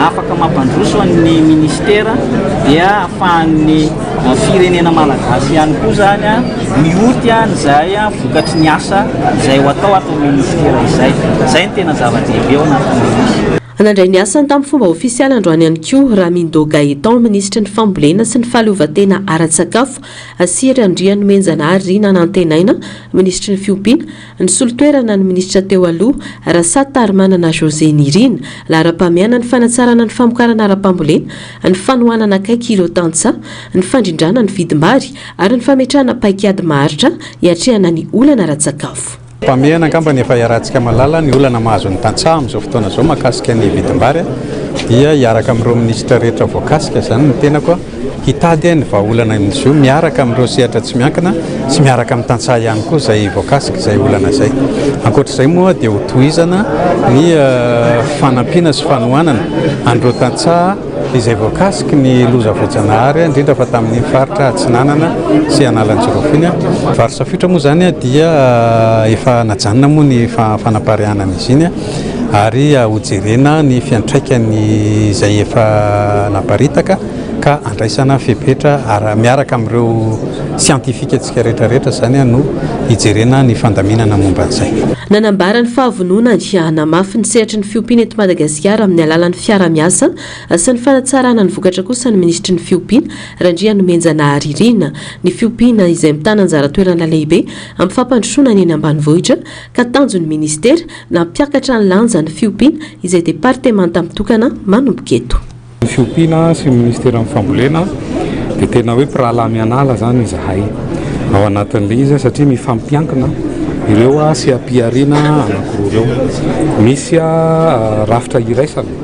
afaka mampandroso an'ny ministera dia ahafahan'ny firenena malagasy ihany koa zany mioty nyzay vokatry ny asa izay ho atao ato ministera izay zay ny tena zava-dehibe ao anatin'ny anandray ny asany tamin'ny fomba ofisialy androany ihany koa Ramindo Gaetan ministra ny fambolena sy ny fahaleovantena ara-tsakafo asiry andriany menjana ary nanantenaina ministra ny fiompiana ny solotoerana ny ministra teo aloha Rasata ary manana José Nirina lara-pamiana ny fanatsarana ny famokarana ara-pambolena ny fanohanana akaiky ireo tantsa ny fandrindrana ny vidim-bary ary ny fametrahana paikady maharitra hiatrehana ny olana ara-tsakafo mpamiana angamba efa iarahantsika malala ny olana mahazo ny tantsaha amin'izao fotoana izao mahakasika ny vidim-bary dia hiaraka amin'ireo ministra rehetra voakasika zany ny tenako hitady ny vahaolana amin'izy io miaraka amin'ireo sehatra tsy miankina sy miaraka amin'ny tantsaha ihany koa izay voakasika izay olana izay ankoatr'izay moa dia hotohizana ny fanampiana sy fanohanana an'ireo tantsaha izay voakasiky ny loza voajanahary indrindra fa tamin'ny faritra atsinanana sy analanjirofiny vary safotra moa zany dia efa najanona moa ny fanaparianana izy iny ary hojerena ny fiantraikany izay efa naparitaka ka andraisana fepetra miaraka amin'ireo siantifika antsika rehetrarehetra zany no hijerena ny fandaminana momba an'izay nanambara ny fahavonona dia namafy ny sehatry ny fiompiana eto Madagasikara amin'ny alalan'ny fiara-miasa sy ny fanatsarana ny vokatra kosa ny ministra ny fiompiana Randriana Menjana Ririna ny fiompiana izay mitana anjara toerana lehibe amin'ny fampandrosoana ny eny ambanivohitra ka tanjon'ny ministera na mpiakatra ny lanja ny fiompiana izay departemanta mitokana manomboka eto ny fiompiana sy ministera amin'ny fambolena dia tena hoe mpirahalahy mianala zany izahay ao anatin'le izy satria mifampiankina ireo sy ampiarina anankiroa ireo misy rafitra iraisana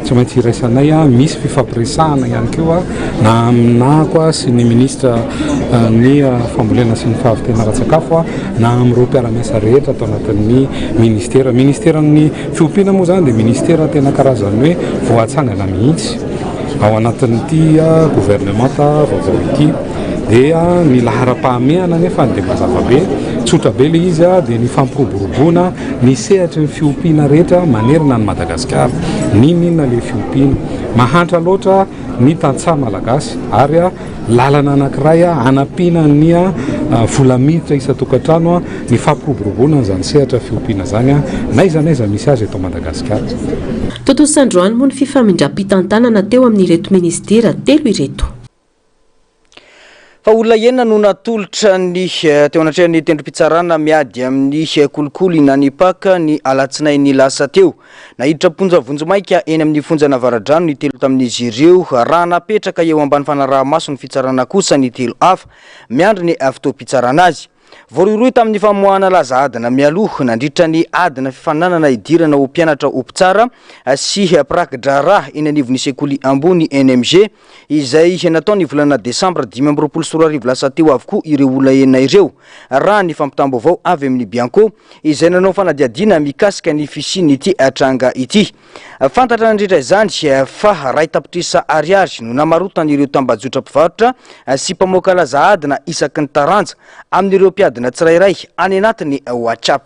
tsy maintsy iraisanay misy fifampiresahana ihany koa na aminako sy ny ministra ny fambolena sy ny fahavitena ara-tsakafo na amin'ireo mpiara-miasa rehetra atao anatin'ny ministeran'ny fiompiana moa zany dia ministera tena karazany hoe voatsangana mihitsy ao anatin'ity gouvernemanta vaovao ity dia ny lahara-pahameana nefa dia mazava-be tsotra be le izy dia ny fampiroboroboana ny sehatry ny fiompiana rehetra manerina ny Madagasikara ninina le fiompiana mahantra loatra ny tantsaha malagasy ary lalana anankiray anampiana ny vola miditra isa-tokantrano a ny fampiroboroboana zany sehatra fiompiana zany a naiza misy azy eto Madagasikara. Toto Sandroany moa ny fifamindram-pitantanana teo amin'ireto ministera telo ireto. Fa olona enina no natolotra ny teo anatrehany tendrom-pitsarana miady amin'ny kolikoly na ny paka ny alatsinainy ny lasa teo. Nahiditra ponja vonjomaika eny amin'ny fonjana Avaradrano ny telo tamin'izy ireo, raha napetraka eo ambany fanarahamaso ny fitsarana kosa ny telo hafa miandry ny fotoam-pitsarana azy. Voaroiroy tamin'ny famoahana laza adina mialoha nandritra ny adina fifananana idirana ho mpianatra ho mpitsara sy prak-drara eny anivon'ny sekoly ambony NMG izay nataony volana Desambra 2024 lasa teo avokoa ireo olona enina ireo. Raha ny fampitambo avao avy amin'ny Bianco izay nanao fanadiadiana mikasika ny fisin'ity tranga ity. Fantatra nandritra izany fa ray tapitrisa ariary no namarotana ireo tambajotra mpivarotra sy mpamoaka laza adina isaky ny taranja amin'ireo mpiadina tsirairay any anatin'ny WhatsApp.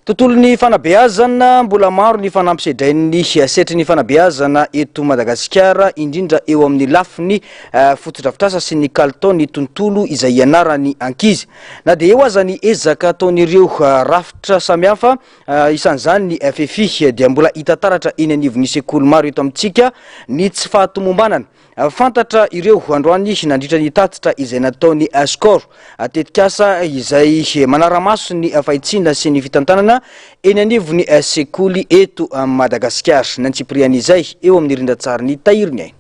Tontolon'ny fanabeazana mbola maro ny fanampisedrain'ny setrin'ny fanabeazana eto Madagasikara indrindra eo amin'ny lafiny fotodrafitrasa sy ny kalitao ny tontolo izay ianarany ankizy. Na dia eo aza ny ezaka ataon'ireo rafitra samihafa isan'izany ny FFI dia mbola hita taratra eny anivon'ny sekoly maro eto amintsika ny tsy fahatomombanana. Fantatra ireo androany nandritra ny tatitra izay nataony skor tetikasa izay manaramaso ny fahitsina sy ny fitantanana eny anivon'ny sekoly eto Madagasikara. Nantsiprian'izay eo amin'ny rindratsara ny tahiriny ay.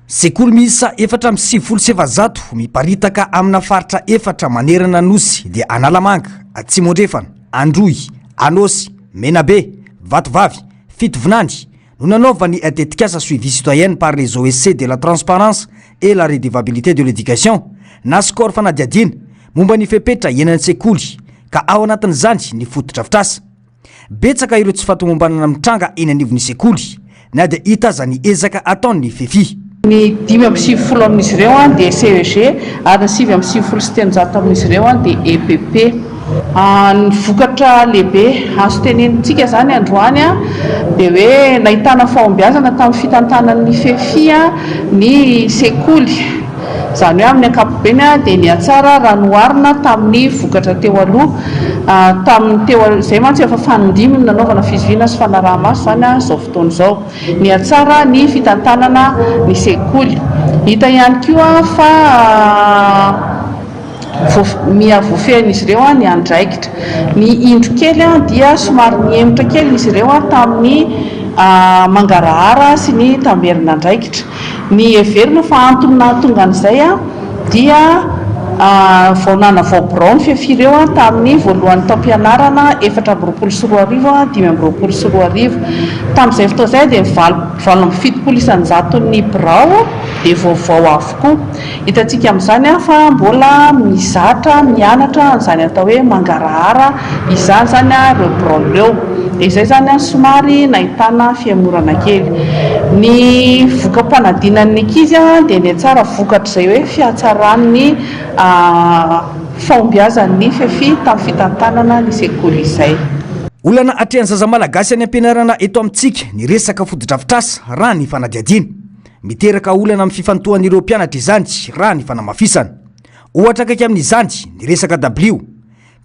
Sekoly miisa 4,700 miparitaka amina faritra 4 manerana nosy dia Analamanga, Tsimondrefana, Androy, Anosy, Menabe, Vatovavy, Fitovinandry no nanaovany tetikasa suivi citoyenne par les OSC de la transparence et la redevabilité de l'éducation na skor fanadiadiana momba ny fepetra enan'ny sekoly ka ao anatin'izany ny fotodrafitrasa. Betsaka ireo tsy fatomombanana mitranga eny anivon'ny sekoly na dia hita aza ny ezaka ataon'ny FFI. Ny 5.70 amin'izy ireo dia CEG ary 7.700 amin'izy ireo dia EPP. Ny vokatra lehibe azo tenenintsika zany androany dia hoe nahitana fahombiazana tamin'ny fitantanan'ny FFI ny sekoly. Zany hoe amin'ny ankapobeny dia niatsara raha noharina tamin'ny vokatra teo aloha tamin'ny teo izay mantsy efa fanindimy nanaovana fizoviana sy fanarahamaso zany zao fotoana zao. Niatsara ny fitantanana ny sekoly. Hita ihany koa fa miavofen'izy ireo ny andraikitra. Ny indro kely dia somary niemotra kely izy ireo tamin'ny mangarahara sy ny tamberin'andraikitra. Ny heverina fa antony tonga an'izay dia vaonana vaoborao ny FFI ireo tamin'ny voalohan'ny taom-pianarana 4.24 5.24. Tamin'izay fotoana izay dia 7.7 isanjaton'ny birao dia vaovao avokoa. Hitantsika amin'izany fa mbola mizatra mianatra an'izany atao hoe mangarahara izany zany ireo birao ireo. Izay zany somary nahitana fiamorana kely. Ny vokam-panadinan'ny ankizy dia ny tsara vokatra izay hoe fiatsaran'ny fahombiazan'ny FFI tamin'ny fitantanana ny sekoly izay. Olana atrehan'ny zaza malagasy any ampianarana eto amintsika ny resaka fotodrafitrasa raha ny fanadiadiana. Miteraka olana amin'ny fifantohan'ireo mpianatra izany raha ny fanamafisana. Ohatra kaiky amin'izany ny resaka W.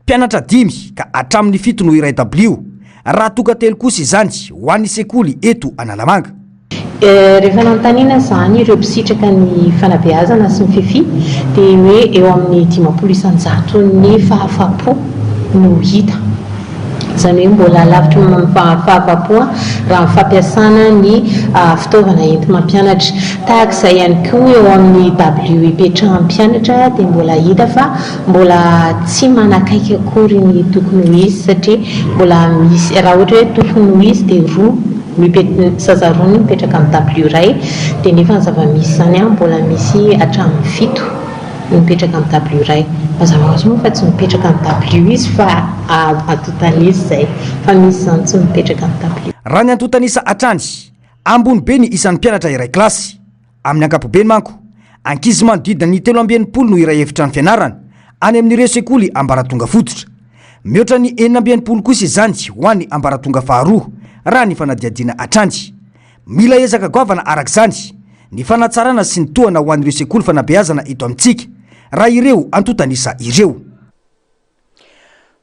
Mpianatra 5 ka hatramin'ny 7 no iray W. Raha toka telo kosa izany ho an'ny sekoly eto Analamanga. Rehefa nanontaniana zany ireo mpisitraka ny fanabeazana sy ny FFI dia hoe eo amin'ny 500 ny fahafapo no hita. Zany hoe mbola lavitra fahafapo raha fampiasana ny fitaovana enti-mampianatra. Tahaka izay ihany koa eo amin'ny W ipetrahan'ny mpianatra dia mbola hita fa mbola tsy manakaiky akory ny tokony ho izy satria mbola misy raha ohatra hoe tokony ho izy dia roa zaza roa ny mipetraka amin'ny W iray dia nefa ny zava-misy zany mbola misy hatramin'ny 7 mipetraka amin'ny W iray. Mazava ho azy moa fa tsy mipetraka amin'ny W izy fa antotanisa izay fa misy zany tsy mipetraka amin'ny W. Raha ny antotanisa hatrany ambony be ny isan'ny mpianatra iray klasy. Amin'ny ankapobeny manko ankizy manodidina ny 3.70 no iray efitra ny fianarana any amin'ireo sekoly ambaratonga fototra. Mihoatra ny 4.70 kosa izany ho an'ny ambaratonga faharoa raha ny fanadiadiana hatrany. Mila ezaka goavana arak'izany ny fanatsarana sy ny toana ho an'ireo sekoly fanabeazana eto amintsika raha ireo antotanisa ireo.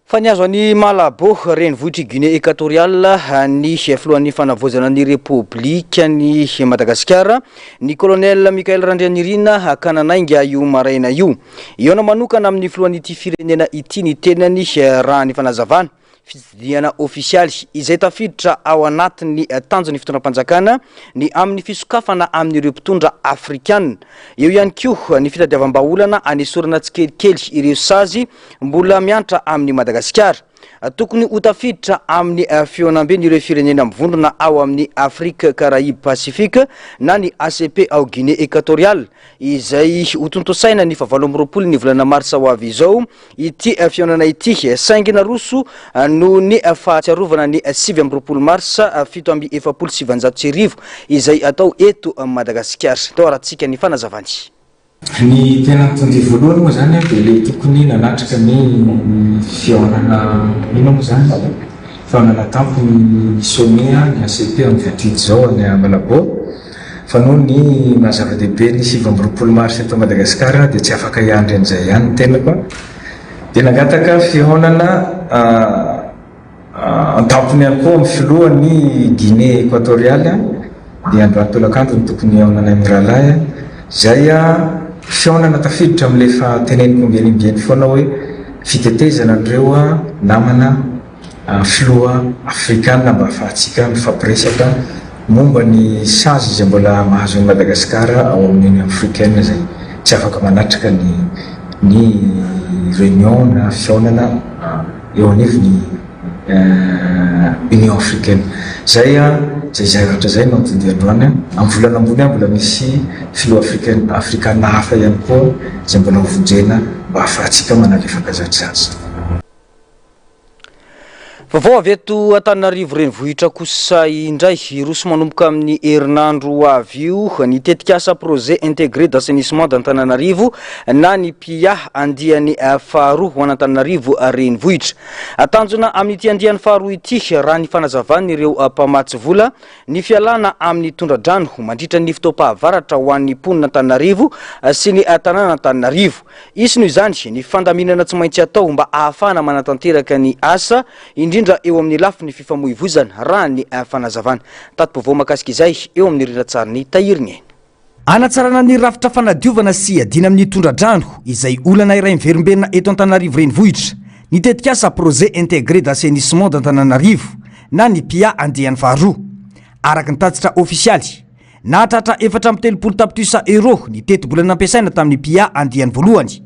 Fa niazo any Malabo renivohitry Guinée Équatoriale ny filohan'ny fanavozana ny République ny Madagasikara ny colonel Mikael Randrianirina kananainga io maraina io iona manokana amin'ny filohan'ity firenena ity ny tenany raha ny fanazavana fidiana ofisialy izay tafiditra ao anatin'ny tanjony fitondram-panjakana ny amin'ny fisokafana amin'ireo mpitondra afrikana eo ihany koa ny fitadiavam-baolana anesorana tsikelikely ireo sazy mbola miantra amin'ny Madagasikara tokony ho tafiditra amin'ny fionambe ireo firenena mivondrona ao amin'ny Afrique Caraïbe Pacifique na ny ACP ao Guinée Équatoriale izay ho tontosaina ny 7 ny volana marsa ho avy izao ity fionana ity saingina roso no ny fahatsiarovana ny 7 marsa 7/7 izay atao eto Madagasikara. Tao aratsika ny fanazavany. Ny tena tondy voalohany moa zany dia le tokony nanatrika ny fihaonana ino moa zany fihaonana tampony somea ny ACP amin'ny 28 zao any Malabo fa noho ny mahazava-dehibe ny 7 mars eto Madagasikara dia tsy afaka hiandry an'izay ihany ny tena koa dia nangataka fihaonana an-tampony ihany koa amin'ny filohan'ny Guinée Équatoriale dia Androany Tolakandro ny tokony hihaonana amin'ny rahalahy zay fihaonana tafiditra amin'ilay fateneniko ambenimbeny foana hoe fitetezana an'ireo namana filoha afrikana mba ahafahantsika mifampiresaka momba ny sazy izay mbola mahazo ny Madagasikara ao amin'ny africaine zay tsy afaka manatrika ny réunion na fihaonana eo anivony Union africaine zay zavatra zay no antondy androany amin'ny volana ambony mbola misy filoha afrikana hafa ihany koa zay mbola hovonjena mba ahafahantsika manalefaka zatrazazy. Vaovao avy eto Antananarivo renivohitra kosa indray roso manomboka amin'ny herinandro avy io ny tetikasa projet intégré d'assainissement d'Antananarivo na ny PIA andiany faharoa ho an'Antananarivo renivohitra. Atanjona amin'ity andiany faharoa ity raha ny fanazavany ireo mpamatsy vola ny fialana amin'ny tondradrano mandritra ny fitoapahavaratra ho an'ny ponina Antananarivo sy ny tanàna Antananarivo. Isy noho izany ny fandaminana tsy maintsy atao mba ahafahana manatanteraka ny asa indrindra eo amin'ny lafiny fifamoivozana raha ny fanazavana. Tato-baovao makasika izay eo amin'ny riratsariny tahiriny. Anatsarana ny rafitra fanadiovana sy adina amin'ny tondradrano izay olana iray miverimberina eto Antananarivo renivohitra ny tetikasa projet intégré d'assainissement d'Antananarivo na ny PIA andiany faharoa araka ny tatitra ofisialy nahatratra 430 tapitrisa euro ny teti-bolana nampiasaina tamin'ny PIA andiany voalohany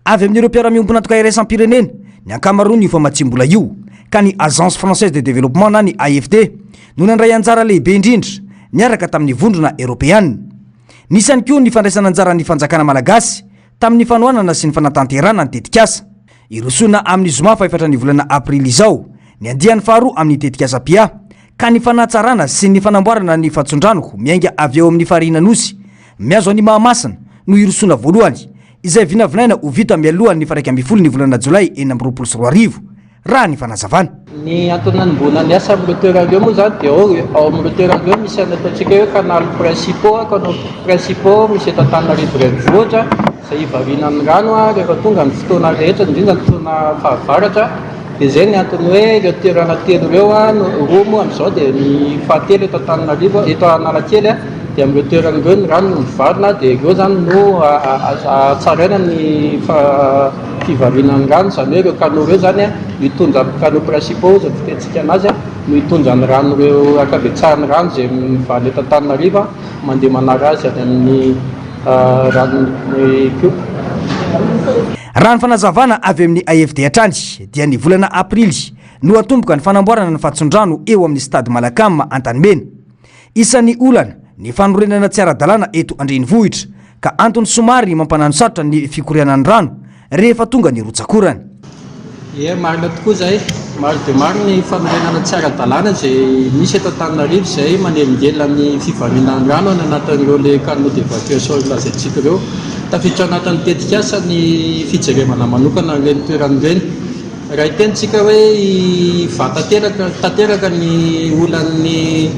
avy amin'ireo mpiara-miombona antoka iraisam-pirenena ny ankamaroany io famatsimbola io ka ny Agence Française de Développement na ny AFD no nandray anjara lehibe indrindra niaraka tamin'ny vondrona Européenne. Nisany koa ny fandraisana anjara ny fanjakana malagasy tamin'ny fanoanana sy ny fanatanterana ny tetikasa irosona amin'ny zoma fa ny volana aprily izao ny andiany faharoa amin'ny tetikasa PIA ka ny fanatsarana sy ny fanamboarana ny fatsondrano miainga avy eo amin'ny farinanosy miazo any Mahamasina no irosona voalohany izay vinavinaina ho vita mialohan'ny 1 ny volana Jolay 2024 raha ny fanazavana. Ny antonanimboana ny asa amin'ny loteran'ireo moa zany dia ao amin'ny loteran'ireo misy ataontsika hoe canal principaux misy eto Antananarivo renivohitra izay ivarianan'ny rano rehefa tonga amin'ny fotoana rehetra indrindra ny fotoana fahavaratra dia zay ny antony hoe ireo toerana telo ireo roa moa amin'izao dia ny fahatelo eto Antananarivo eto Analakely dia amin'ny toeran'ireo ny rano no mivarina dia ireo zany no tsaraina ny fivarianan'ny rano zany hoe ireo canaux ireo zany mitondra canaux principaux izay fitentsika anazy no hitondra ny rano ireo akabetsahany rano izay mivaly eto Antananarivo mandeha manara azy any amin'ny ranony pio. Raha ny fanazavana avy amin'ny AFD hatrany dia ny volana aprily no atomboka ny fanamboarana ny fatsondrano eo amin'ny stade Malakama Antanimena. Isan'ny olana ny fanorenana tsy ara-dalàna eto andrenivohitra ka antony somary mampanano sarotra ny fikorianan'ny rano rehefa tonga ny rotsakorany. Marina tokoa zay, maro dia maro ny fanorenana tsy ara-dalàna izay misy eto Antananarivo izay manelingelina amin'ny fivarinan'ny rano any anatin'ireo le canaux d'évacuation lazaintsika ireo. Tafiditra anatin'ny tetikasa ny fijerevana manokana ireny toeran'ireny. Raha hitentsika hoe tanteraka ny olan'ny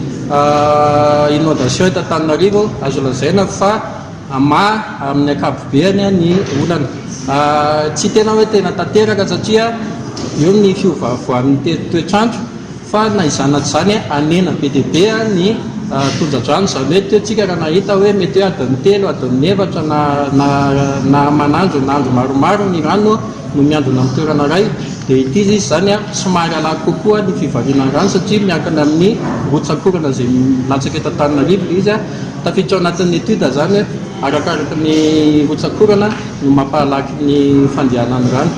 inondation eto Antananarivo azo lazaina fa amin'ny akapobeany ny olana tsy tena hoe tena tanteraka satria eo ny fiovaavoan'ny toetrandro fa na izany zany anena be dia be ny tondradrano zany hoe toetsika raha nahita hoe mety hoe adiny 3 adiny 4 na manandro na andro maromaro ny rano no miandrona amin'ny toerana ray dia ity izy zany somary alako kokoa ny fivariana rano satria miankina amin'ny rotsakorana izay latsaka eto Antananarivo izy tafiditra ao anatin'ny étude zany arakaraka ny rotsakorana no mampahalaky ny fandehanan'ny rano.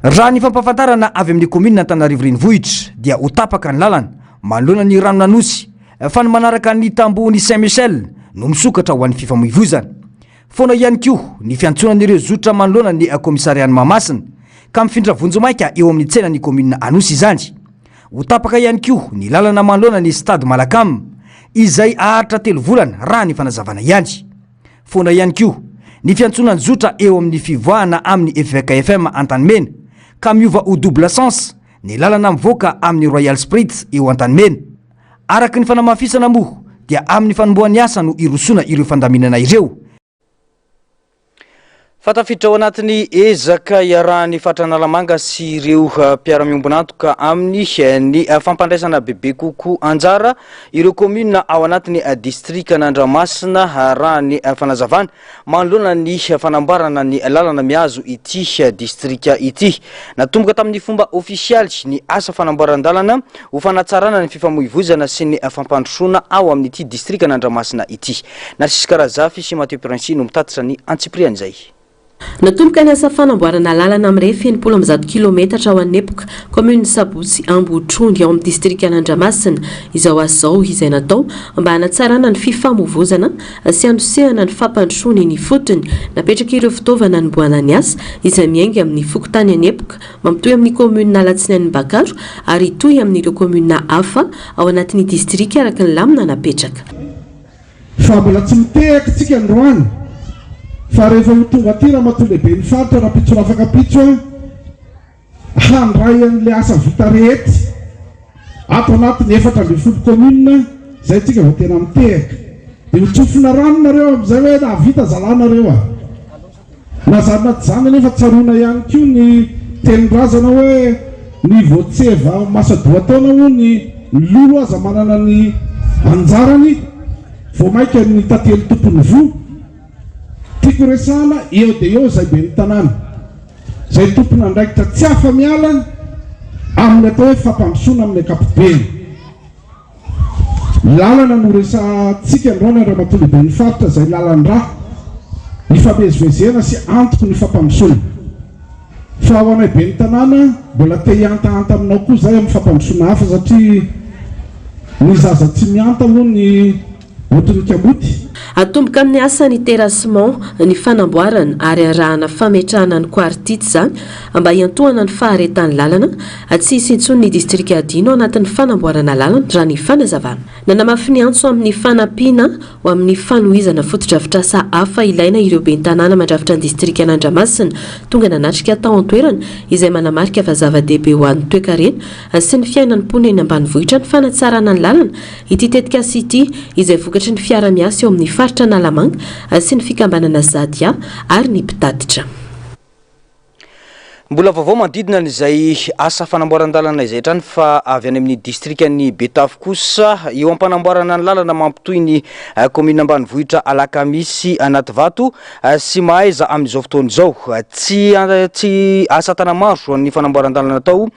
Raha ny fampafantarana avy amin'ny komina Antananarivo renivohitra dia ho tapaka ny lalana manoloana ny rano nanosy fa ny manaraka ny tambohon'ny Saint-Michel no misokatra ho an'ny fifamoivozana. Foana ihany koa ny fiantsonan'ireo zotra manoloana ny komisariany Mahamasina ka mifindra vonjomaika eo amin'ny tsenan'ny komina Anosy izany. Ho tapaka ihany koa ny lalana manoloana ny stade Malakam izay aharitra 3 volana raha ny fanazavana ihany. Foana ihany koa ny fiantsonan'ny zotra eo amin'ny fivoahana amin'ny FVKFM Antanimena ka miova ho double sens ny lalana mivoaka amin'ny Royal Spirit eo Antanimena. Araka ny fanamafisana moa dia amin'ny fanombohan'ny asa no irosona ireo fandaminana ireo. Fatafiditra ao anatin'ny ezaka iarahan'ny Fatranalamanga sy ireo mpiara-miombonantoka amin'ny ny fampandraisana bebe kokoa anjara ireo komuna ao anatin'ny distrika n'Andriamasina raha ny fanazavana manoloana ny fanamboarana ny lalana miazo ity distrika ity. Natomboka tamin'ny fomba ofisialy ny asa fanamboaran-dalana ho fanatsarana ny fifamoivozana sy ny fampandrosoana ao amin'ity distrika n'Andriamasina ity. Narcisy Karazafy sy Mathieu Princy no mitatitra ny antsipriany izay. Natomboka ny asa fanamboarana lalana amin'ny 170 kilometatra ao an'epoka commune Sabotsy Ambohitrondry ao amin'ny distrika n'Andriamasina izao asa izao izay natao mba hanatsarana ny fifamoivozana sy androsehana ny fampandrosoany ny fotony napetraka ireo fitaovana niboahana ny asa izay miainga amin'ny fokotany an'epoka mampitohy amin'ny commune Alatsinain'ny Bakaro ary toy amin'ireo commune hafa ao anatin'ny distrika araka ny lamina napetraka. Fa mbola tsy mitehaka tsika androany fa rehefa tonga aty raha mahatondehibe ny faritra raha pitso afaka pitso handray an'ilay asa vita rehetra ato anatin'ny 4 commune izay tsika vao tena mitehaka dia mitsofina rano nareo amin'izay hoe navita zalanareo na zany naty zany nefa tsaroana ihany koa ny tenin-drazana hoe ny voatseva masadoa taona ho ny lolo aza manana ny anjarany vao maika ny tantely tompony vo tiako resana eo dia eo izay be ny tanàna izay tompona andraikitra tsy hafa mialana amin'ny atao hoe fampandrosoana amin'ny akapobeny. Lalana no resantsika androany raha mahatonga be ny faritra izay lalan-draha ny famezivezena sy antoko ny fampandrosoana fa ho anay be ny tanàna mbola te hiantaanta aminao koa izay amin'ny fampandrosoana hafa satria ny zaza tsy mianta moa ny ohatrin'ny kamoty. Atomboka amin'ny asa ny terrassement ny fanamboarana ary arahana fametrahana ny kwartity izany mba hiantohana ny faharetan'ny lalana tsy hisy intsony ny distrika adino anatin'ny fanamboarana lalana raha ny fanazavana. Nanamafy ny antso amin'ny fanampiana ho amin'ny fanohizana fotodrafitrasa hafa ilaina ireo ben'ny tanàna mandrafitra ny distrika n'Andriamasina tonga nanatrika tao an-toerana izay manamarika fa zava-dehibe ho an'ny toe-karena sy ny fiainan'ny mponina eny ambanivohitra ny fanatsarana ny lalana ity tetika sy ity izay vokatry ny fiara-miasa eo amin'ny faritra Nalamanga sy ny fikambanana Zadia ary ny mpitatitra. Mbola vaovao manodidina n'izay asa fanamboaran-dalana izay trany fa avy any amin'ny distrikan'ny Betafy kosa eo ampanamboarana ny lalana mampitohy ny commune ambanivohitra Alakamisy anaty vato sy mahaiza amin'izao fotoana izao tsy asa tanamaro ny fanamboaran-dalana atao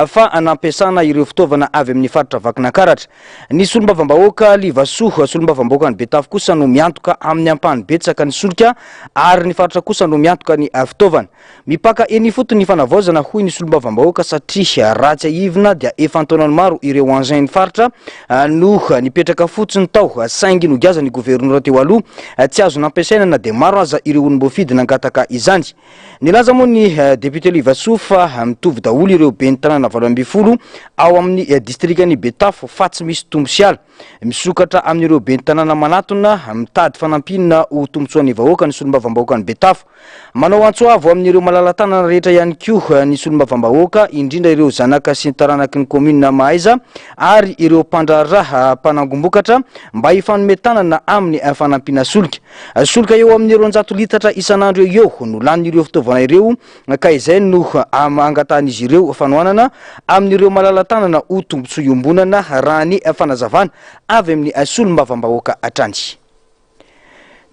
fa anampiasana ireo fitaovana avy amin'ny faritra Vakinankaratra. Ny solombavambahoaka Livasoa solombavambahoaka ny Betafy kosa no miantoka amin'ny ampany betsaka ny solika ary ny faritra kosa no miantoka ny fitaovana mipaka eny fotony fanavozana hoy ny solombavambahoaka satria ratsy aivina dia efa antonany maro ireo engin faritra no nipetraka fotsiny tao saingy no gaza ny gouvernement teo aloha tsy azo nampiasaina na dia maro aza ireo olom-boafidy nangataka izany. Nilaza moa ny député Livasoa fa mitovy daholo ireo ben'ny tanàna 20 ao amin'ny distrikany Betafy fa tsy misy tombosiala misokatra amin'ireo ben'ny tanàna manatona mitady fanampinana ho tombotsoan'ny vahoaka ny solombavambahoaka ny Betafy manao antsoavo amin'ireo malala-tanana rehetra ihany koa nisy olom-bavambahoaka indrindra ireo zanaka sy taranaky ny commune Mahaiza ary ireo mpandraraha mpanangombokatra mba hifanometanana amin'ny fanampiana solika. Solika eo amin'ny 200 litatra isan'andro eo no lanin'ireo fitaovana ireo ka izay no angatan'izy ireo fanohanana amin'ireo malalatanana ho tombotsoa iombonana raha ny fanazavana avy amin'ny solom-bavambahoaka atrany.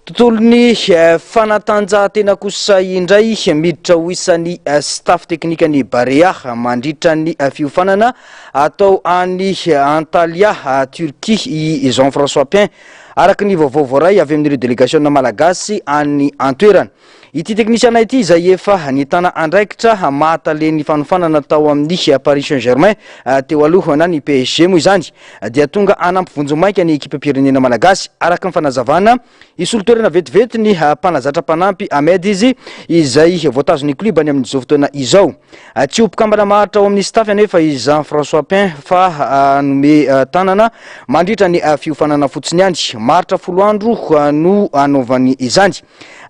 Tontolon'ny fanatanjahantena kosa indray miditra ho isan'ny staff teknika ny Barea mandritra ny fiofanana atao any Antalya Turquie i Jean-François Pien araka ny vaovao voaray avy amin'ireo délégation malagasy any antoerana. Ity teknisiana ity izay efa nitana andraikitra mahatale ny fanofanana tao amin'ny Paris Saint-Germain teo alohana ny PSG moa izany dia tonga anampy vonjomaika ny ekipa pirenena malagasy araka ny fanazavana isolotoerana vetivety ny mpanazatra mpanampy Ahmed izy izay voatazony kluba any amin'ny fotoana izao. Tsy ompikambana maharitra ao amin'ny staff anefa i Jean-François Pien fa nome tanana mandritra ny fiofanana fotsiny ihany maharitra 10 andro no anaovany izany.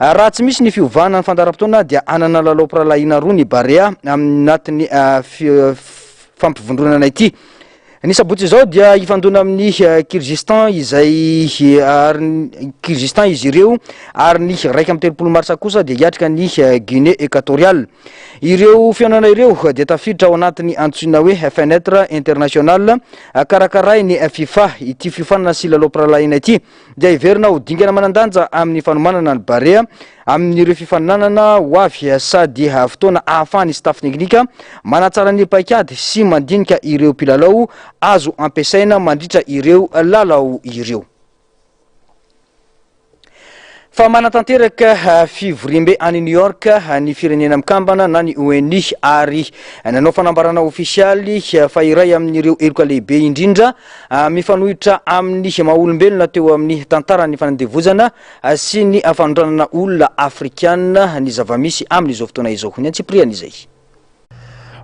Raha tsy misy ny fiovana ny fandaram-potoana dia anana lalao piralaina roa ny Barea anatin'ny fampivondronana ity. Ny sabotsy izao dia ifandona amin'ny Kyrgyzstan izay Kyrgyzstan izy ireo ary ny raika amin'ny 30 marsa kosa dia hiatrika ny Guinée Équatoriale. Ireo fianana ireo dia tafiditra ao anatin'ny antsoina hoe fenêtre international karakaray ny FIFA. Ity fiofanana sy lalao piralaina ity dia iverina ho dingana manandanja amin'ny fanomanana ny Barea amin'ireo fifaninanana ho avy sady fotoana ahafahany staff teknika manatsara ny paikady sy mandinika ireo mpilalao azo ampiasaina mandritra ireo lalao ireo. Fa manatanteraka fivoriambe any New York ny firenena mikambana na ny ONU ary nanao fanambarana ofisialy fa iray amin'ireo eloka lehibe indrindra mifanohitra amin'ny maha-olombelona teo amin'ny tantarany fanandevozana sy ny fanondranana olona afrikana ny zavamisy amin'izao fotoana izao. Ny antsiprian'izay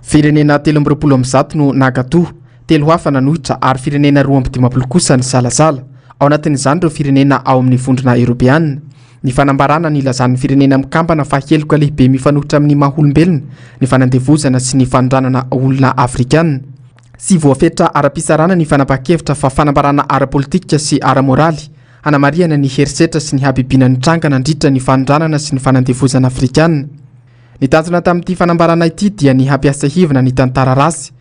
firenena 13 no nagato, 3 hafa nanohitra ary firenena 12 kosa ny salasala. Ao anatin'izany ireo firenena ao amin'ny vondrona Europeana. Ny fanambarana ny lazan'ny firenena mikambana fa heloka lehibe mifanohitra amin'ny maha-olombelona, ny fanandevozana sy ny fanondranana olona afrikana. Sy voafetra ara-pisarana ny fanapa-kevitra fa fanambarana ara-politika sy ara-moraly, hanamariana ny herisetra sy ny habibiana ny trangana ndritra ny fanondranana sy ny fanandevozana afrikana. Ny tanjona tamin'ity fanambarana ity dia ny hampiasa hivana ny tantara rasy,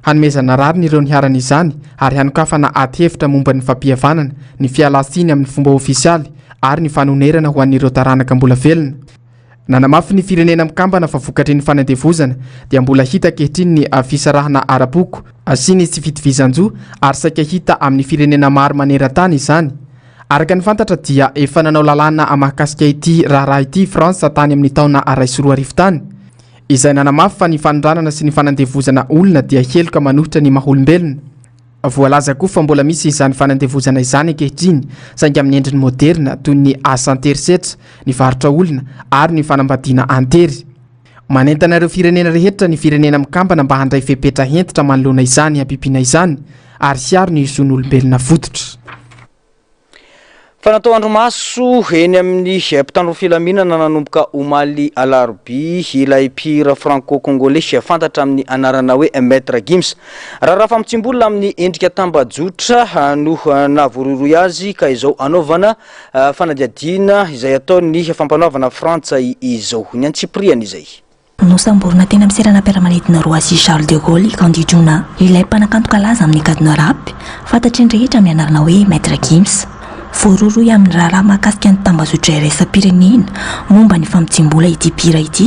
hanomezana rariny ireo niharana izany ary hanokafana ati-hevitra momba ny fampihavanana, ny fialasiny amin'ny fomba ofisialy ary ny fanonerana ho an'ireo taranaka mbola velona. Nanamafy ny firenena mikambana fa vokatry ny fanandevozana dia mbola hita kehitriny ny fisarahana ara-poko sy ny tsy fitovizanjo ary saika hita amin'ny firenena maro maneran-tany izany. Araka ny fantatra dia efa nanao lalàna mahakasika ity raharaha ity France tany amin'ny taona 2020 tany, izay nanamafy fa ny fanondranana sy ny fanandevozana olona dia heloka manohitra ny maha-olombelona. Voalaza koa fa mbola misy izany fanandevozana izany ankehitriny saingy amin'ny endriny moderna toy ny asa anterisetra, ny varotra olona ary ny fanambadiana antery. Manentana ireo firenena rehetra ny firenena mikambana mba handray fepetra hentitra manoloana izany hampipiana izany ary siaro ny ison'olombelona fototra. Fanatao andro maso eny amin'ny mpitandro filaminana nanomboka omaly alarobia ilay mpihira franco-congolais fantatra amin'ny anarana hoe Maître Gims. Raha famitsimbolona amin'ny endrika tambajotra no navororoy azy ka izao anaovana fanadiadiana izay ataony fampanaovana Frantsa izao. Ny antsipriana izay. Nosamborona tena miserana piaramanidina Roissy Charles de Gaulle ikandidrona ilay mpanakantoka laza amin'ny kadina rapy fantatry ny rehetra amin'ny anarana hoe Maître Gims. Voaroroy amin'ny raharaha mahakasika ny tambazotra iraisam-pirenena momba ny famitsimbola ity mpihira ity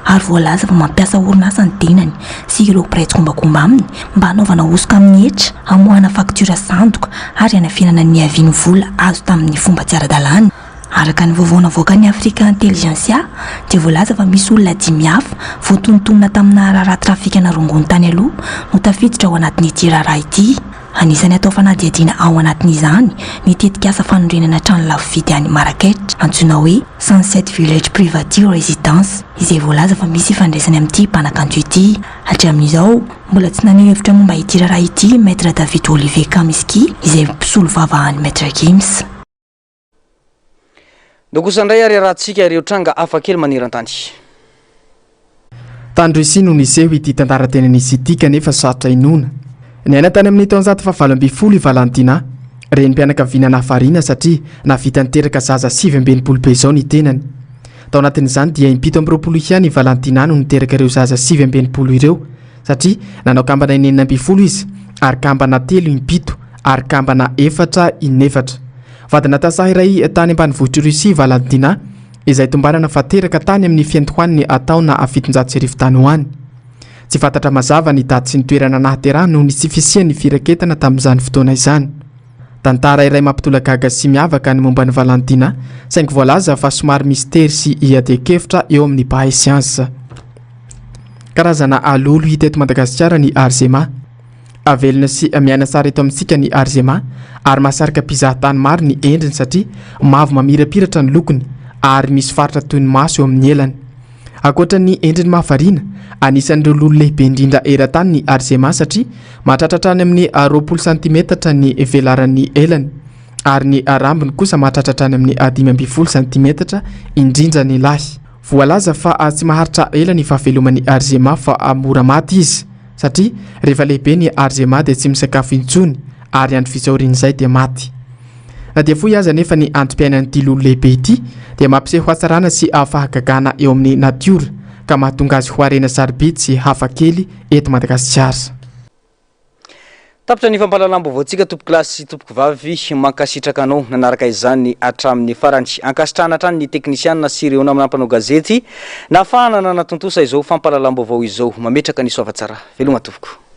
ary voalaza fa mampiasa orinasa ny tenany sy ireo mpiray-kombakomba aminy mba hanaovana osoka amin'ny hetra, hamoahana faktura sandoka ary hanafianana ny aviany vola azo tamin'ny fomba tsy ara-dalàna. Araka ny vaovao navoaka ny Afrika Intelligentsia dia voalaza fa misy olona 5 hafa voatonontonona tamina raharaha trafika narongony tany aloha no tafiditra ao anatin'ity raharaha ity. Anisany atao fanadiadiana ao anatin'izany ny tetikasa fanondrenana trano lafo vidy any Marrakech antsoina hoe Sunset Village Private Residence izay voalaza fa misy ifandraisany amin'ity mpanakanto ity. Hatramin'izao mbola tsy naneho hevitra momba ity raharaha ity Maître David Olivier Kamiski izay mpisolo vava any Maître Gims. Dokosandray ary rahantsika ireo tranga afakely maneran-tany. tandroisi no niseho ity tantaratena nisy ity kanefa sarotra inona ny aina tany amin'ny taonjato fahavalo valantina reny mpianakaviana nafarina satria navita niteraka zaza 7 be zao ny tenany tao anatin'izany dia 7 ihany valantina no niteraka ireo zaza 7 ireo satria nanao kambana 9 izy ary kambana 3 ary kambana 4 vadina tasaha iray tany ambanivohitra Rusia valantina izay tombanana fateraka tany amin'ny fiantohaniny ataona a700 tany ho any tsy fantatra mazava ny daty sy ny toerana nahaterahana noho ny tsy fisian'ny firaketana tamin'izany fotoana izany tantara iray mampitolagaga sy miavaka ny momba ny valantina saingy voalaza fa somary mystère sy iadekevitra eo amin'ny bahay siansa karazana alolo hita eto Madagasikara ny arzema avelona sy miaina sara eto amintsika ny arzema ary mahasarika mpizahatany maro ny endriny satria mavo mamirapiratra ny lokony ary misy faritra toy ny maso eo amin'ny elany akoatra ny endriny mahavarina anisan'ireo lolo lehibe indrindra eran-tany ny arzema satria mahatratratra any amin'ny 20 cm ny velaran'ny elany ary ny arambiny kosa mahatratratra any amin'ny 15 cm indrindra ny lahy voalaza fa tsy maharitra ela ny fahaveloman'ny arzema fa mora maty izy satria rehefa lehibe ny arzema dia tsy misakafo intsony ary andro fisaorin'izay dia maty na dia foy aza nefa ny androm-piainan'ity lolo lehibe ity dia mampiseho hatsarana sy fahagagana eo amin'ny natiora ka mahatonga azy ho harena sarobidy sy hafa kely eto Madagasikara. Tapitra ny fampahalalam-baovao antsika tompo kilasy sy tompo vavy mankasitraka anao nanaraka izany hatramin'ny farany ankasitrahana hatrany ny teknisianina sy ireo namana mpanao gazety nafahana nanatontosa izao fampahalalam-baovao izao mametraka ny soavatsara veloma tompoko.